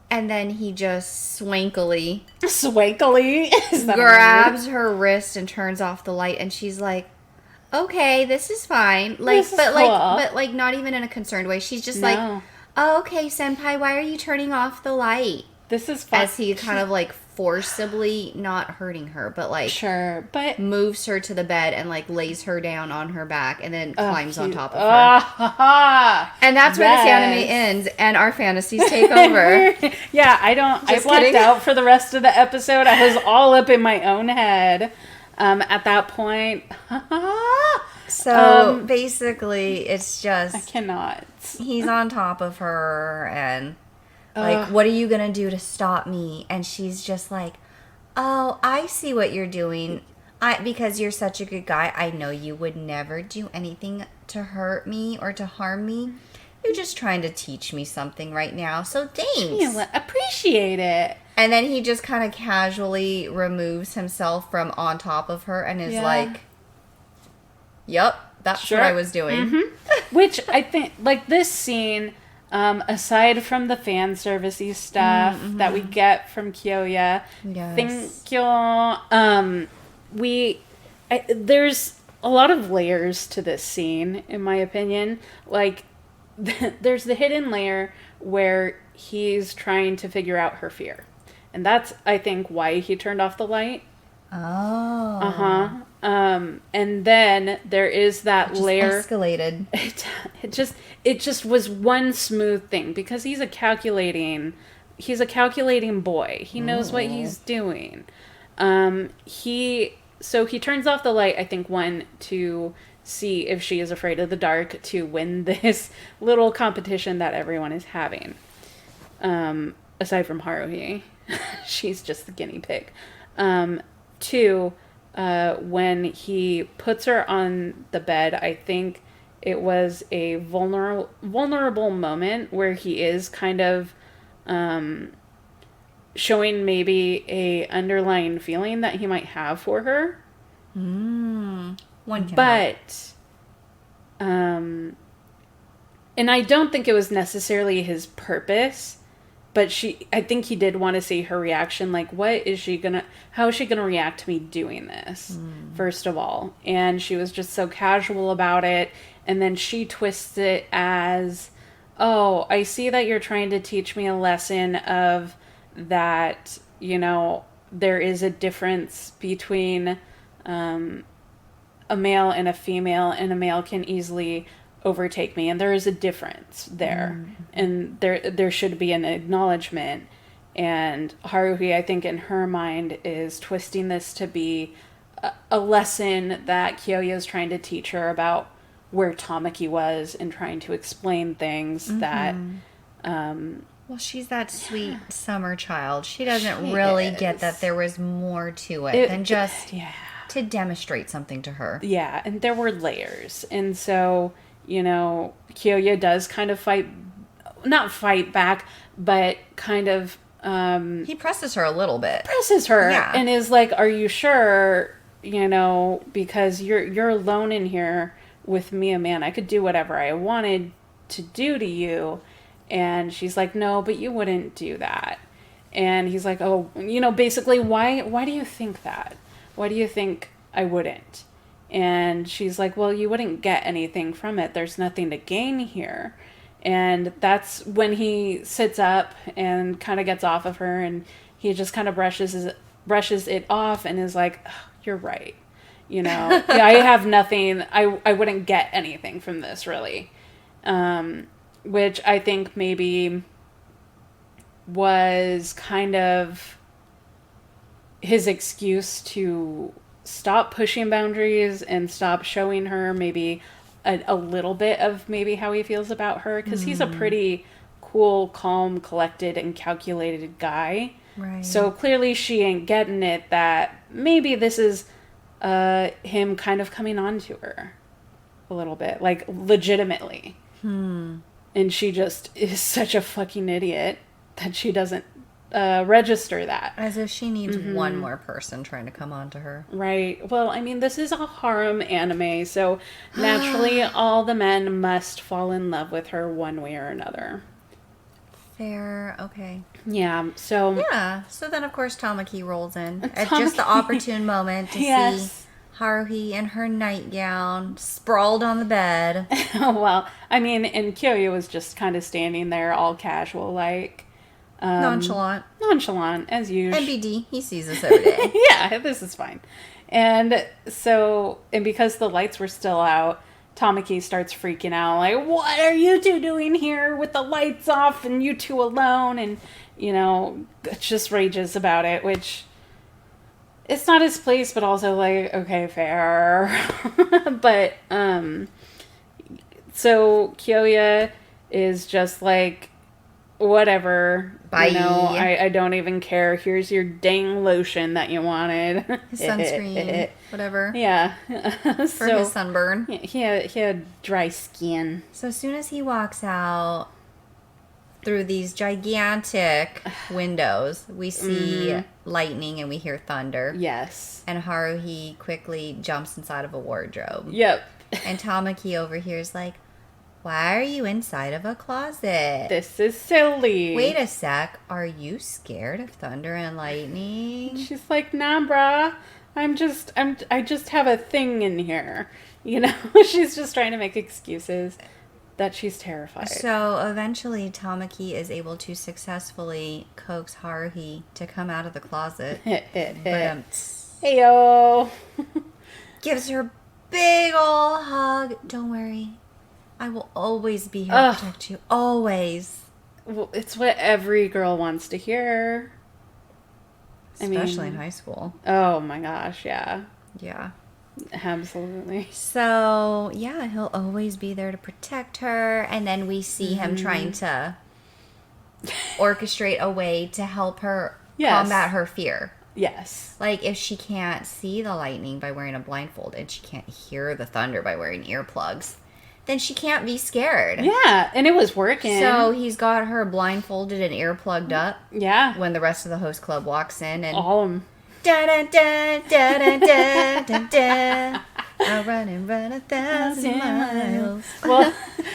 Speaker 1: And then he just swankily
Speaker 2: Is that
Speaker 1: grabs her wrist and turns off the light, and she's like, okay, this is fine. Like,
Speaker 2: This is cool.
Speaker 1: but not even in a concerned way. She's just like, oh, okay, senpai, why are you turning off the light?
Speaker 2: This is fun.
Speaker 1: As he kind of like forcibly, not hurting her, but like
Speaker 2: Sure, but
Speaker 1: moves her to the bed and like lays her down on her back and then climbs on top of her. And that's where this anime ends and our fantasies take over.
Speaker 2: Yeah, I blacked out for the rest of the episode. I was all up in my own head at that point.
Speaker 1: So basically, it's just
Speaker 2: I cannot.
Speaker 1: He's on top of her and like, what are you gonna do to stop me? And she's just like, oh, I see what you're doing. Because you're such a good guy, I know you would never do anything to hurt me or to harm me. You're just trying to teach me something right now, so thanks.
Speaker 2: Appreciate it.
Speaker 1: And then he just kind of casually removes himself from on top of her and is like, yep, that's what I was doing.
Speaker 2: Mm-hmm. Which I think, like, this scene, aside from the fan servicey stuff that we get from Kyoya, thank you. There's a lot of layers to this scene, in my opinion. Like, there's the hidden layer where he's trying to figure out her fear. And that's, I think, why he turned off the light.
Speaker 1: Oh.
Speaker 2: Uh-huh. And then there is that layer.
Speaker 1: Escalated.
Speaker 2: It just was one smooth thing because he's a calculating boy. He knows what he's doing. He turns off the light, I think, one, to see if she is afraid of the dark, to win this little competition that everyone is having. Aside from Haruhi. She's just the guinea pig. Two, when he puts her on the bed, I think it was a vulnerable moment where he is kind of showing maybe a underlying feeling that he might have for her.
Speaker 1: One can
Speaker 2: but and I don't think it was necessarily his purpose, but I think he did want to see her reaction, like, how is she gonna react to me doing this, first of all. And she was just so casual about it, and then she twists it as, oh, I see that you're trying to teach me a lesson of that, you know, there is a difference between a male and a female, and a male can easily overtake me, and there is a difference there, and there should be an acknowledgement. And Haruhi, I think, in her mind, is twisting this to be a lesson that Kyoya is trying to teach her about where Tamaki was, and trying to explain things that
Speaker 1: well, she's that sweet summer child. She doesn't really get that there was more to it than just to demonstrate something to her.
Speaker 2: Yeah, and there were layers. And so, you know, Kyoya does kind of not fight back, but kind of...
Speaker 1: he presses her a little bit.
Speaker 2: And is like, are you sure? You know, because you're alone in here with me, a man. I could do whatever I wanted to do to you. And she's like, no, but you wouldn't do that. And he's like, oh, you know, basically, why do you think that? Why do you think I wouldn't? And she's like, well, you wouldn't get anything from it. There's nothing to gain here. And that's when he sits up and kind of gets off of her, and he just kind of brushes it off and is like, oh, you're right. You know, I have nothing. I wouldn't get anything from this, really. Which I think maybe was kind of his excuse to stop pushing boundaries and stop showing her maybe a little bit of maybe how he feels about her. Because he's a pretty cool, calm, collected, and calculated guy.
Speaker 1: Right.
Speaker 2: So clearly she ain't getting it that maybe this is him kind of coming on to her a little bit. Like, legitimately. And she just is such a fucking idiot that she doesn't register that.
Speaker 1: As if she needs one more person trying to come on to her.
Speaker 2: Right. Well, I mean, this is a harem anime, so naturally all the men must fall in love with her one way or another.
Speaker 1: Fair. Okay.
Speaker 2: Yeah, so...
Speaker 1: Yeah. So then, of course, Tamaki rolls in at just the opportune moment to see Haruhi in her nightgown, sprawled on the bed.
Speaker 2: Well, I mean, and Kyoya was just kind of standing there all casual, like...
Speaker 1: Nonchalant,
Speaker 2: as usual.
Speaker 1: NBD, he sees us every day.
Speaker 2: Yeah, this is fine. And so, and because the lights were still out, Tamaki starts freaking out, like, what are you two doing here with the lights off and you two alone? And, you know, just rages about it, which it's not his place, but also like, okay, fair. But, so Kyoya is just like, whatever.
Speaker 1: Bye.
Speaker 2: You know, I don't even care. Here's your dang lotion that you wanted.
Speaker 1: His sunscreen, whatever.
Speaker 2: Yeah.
Speaker 1: For his sunburn.
Speaker 2: He had dry skin.
Speaker 1: So as soon as he walks out through these gigantic windows, we see lightning and we hear thunder.
Speaker 2: Yes.
Speaker 1: And Haruhi quickly jumps inside of a wardrobe.
Speaker 2: Yep.
Speaker 1: And Tamaki over here is like, why are you inside of a closet?
Speaker 2: This is silly.
Speaker 1: Wait a sec. Are you scared of thunder and lightning?
Speaker 2: She's like, nah, brah. I just have a thing in here. You know, she's just trying to make excuses that she's terrified.
Speaker 1: So eventually Tamaki is able to successfully coax Haruhi to come out of the closet.
Speaker 2: Heyo.
Speaker 1: Gives her a big ol' hug. Don't worry. I will always be here to protect you. Always.
Speaker 2: Well, it's what every girl wants to hear.
Speaker 1: Especially in high school.
Speaker 2: Oh my gosh, yeah.
Speaker 1: Yeah.
Speaker 2: Absolutely.
Speaker 1: So, yeah, he'll always be there to protect her. And then we see him trying to orchestrate a way to help her combat her fear.
Speaker 2: Yes.
Speaker 1: Like, if she can't see the lightning by wearing a blindfold and she can't hear the thunder by wearing earplugs, then she can't be scared.
Speaker 2: Yeah, and it was working.
Speaker 1: So he's got her blindfolded and earplugged up.
Speaker 2: Yeah.
Speaker 1: When the rest of the host club walks in and...
Speaker 2: all of them.
Speaker 1: Da-da-da-da-da-da-da-da. I'll run and run 1,000 miles.
Speaker 2: Well,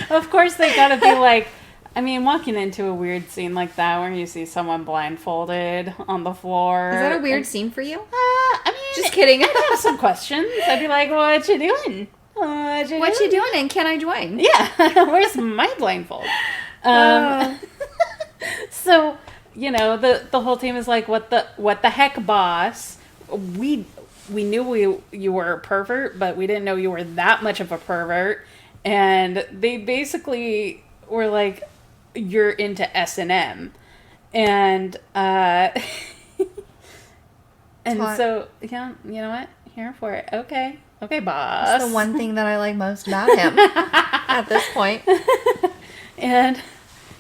Speaker 2: of course they gotta be like... I mean, walking into a weird scene like that where you see someone blindfolded on the floor...
Speaker 1: Is that a weird scene for you?
Speaker 2: I mean...
Speaker 1: Just kidding.
Speaker 2: I'd have some questions. I'd be like, what you doing?
Speaker 1: What you doing and can I join?
Speaker 2: Yeah, where's my blindfold? So, you know, the whole team is like, what the heck, boss? We knew you were a pervert, but we didn't know you were that much of a pervert. And they basically were like, you're into S&M. And so, yeah, you know what? Here for it. Okay, boss.
Speaker 1: That's the one thing that I like most about him at this point.
Speaker 2: And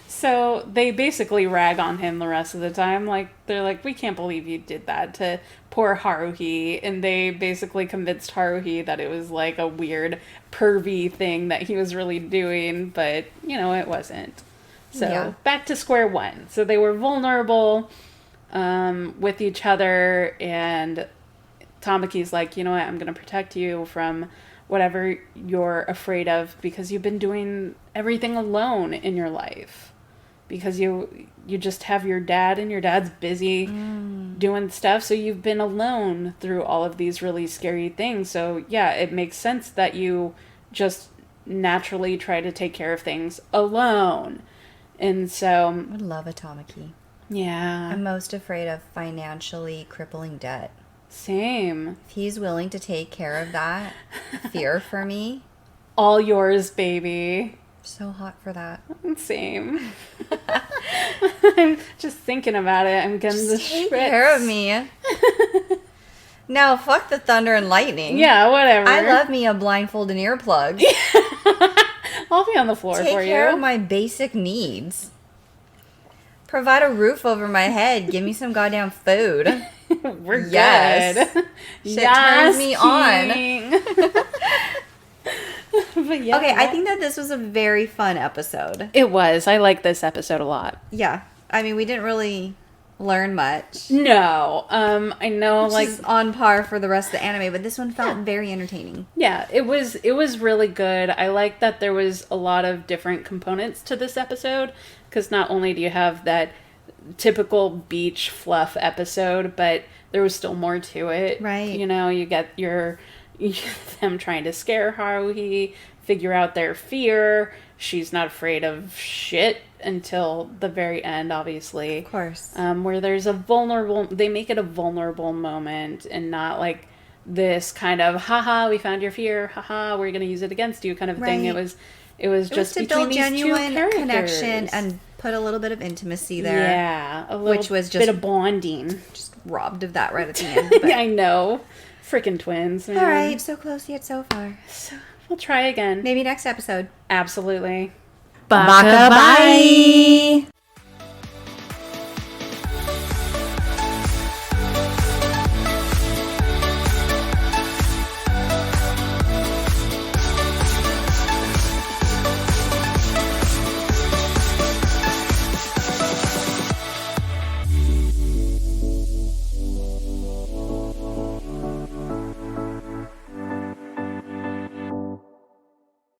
Speaker 2: so they basically rag on him the rest of the time. Like, they're like, we can't believe you did that to poor Haruhi. And they basically convinced Haruhi that it was like a weird pervy thing that he was really doing. But, you know, it wasn't. So back to square one. So they were vulnerable with each other, and Tamaki's like, you know what, I'm going to protect you from whatever you're afraid of because you've been doing everything alone in your life. Because you just have your dad and your dad's busy doing stuff, so you've been alone through all of these really scary things. So yeah, it makes sense that you just naturally try to take care of things alone. And so...
Speaker 1: I would love a Tamaki.
Speaker 2: Yeah.
Speaker 1: I'm most afraid of financially crippling debt.
Speaker 2: Same.
Speaker 1: If he's willing to take care of that fear for me...
Speaker 2: All yours, baby.
Speaker 1: So hot for that.
Speaker 2: Same. I'm just thinking about it. I'm getting the
Speaker 1: Take
Speaker 2: shivers.
Speaker 1: care of me. No, fuck the thunder and lightning.
Speaker 2: Yeah, whatever.
Speaker 1: I love me a blindfold and earplugs.
Speaker 2: I'll be on the floor
Speaker 1: Take
Speaker 2: for
Speaker 1: care
Speaker 2: you.
Speaker 1: of my basic needs. Provide a roof over my head. Give me some goddamn food.
Speaker 2: We're
Speaker 1: Yes.
Speaker 2: good.
Speaker 1: Shit turns me on.
Speaker 2: king. But yeah,
Speaker 1: Okay, I think that this was a very fun episode.
Speaker 2: it was. I like this episode a lot.
Speaker 1: Yeah. I mean, we didn't really learn much.
Speaker 2: No, I know,
Speaker 1: Which
Speaker 2: like,
Speaker 1: is on par for the rest of the anime, but this one felt very entertaining.
Speaker 2: yeah, it was really good. I like that there was a lot of different components to this episode, because not only do you have that typical beach fluff episode, but there was still more to it.
Speaker 1: Right.
Speaker 2: You know, you get them trying to scare Haruhi, figure out their fear. She's not afraid of shit until the very end, obviously.
Speaker 1: Of course.
Speaker 2: Where there's they make it a vulnerable moment and not like this kind of, haha, we found your fear, haha, we're going to use it against you kind of thing.
Speaker 1: Right.
Speaker 2: It was just
Speaker 1: to
Speaker 2: between
Speaker 1: build
Speaker 2: these
Speaker 1: genuine
Speaker 2: two characters.
Speaker 1: connection and put a little bit of intimacy there.
Speaker 2: Yeah, a little
Speaker 1: Which was
Speaker 2: bit
Speaker 1: just-
Speaker 2: of bonding.
Speaker 1: Just robbed of that right at the end. But.
Speaker 2: I know. Freaking twins, man.
Speaker 1: All right, so close yet so far.
Speaker 2: So we'll try again.
Speaker 1: Maybe next episode.
Speaker 2: Absolutely.
Speaker 1: Baka, bye.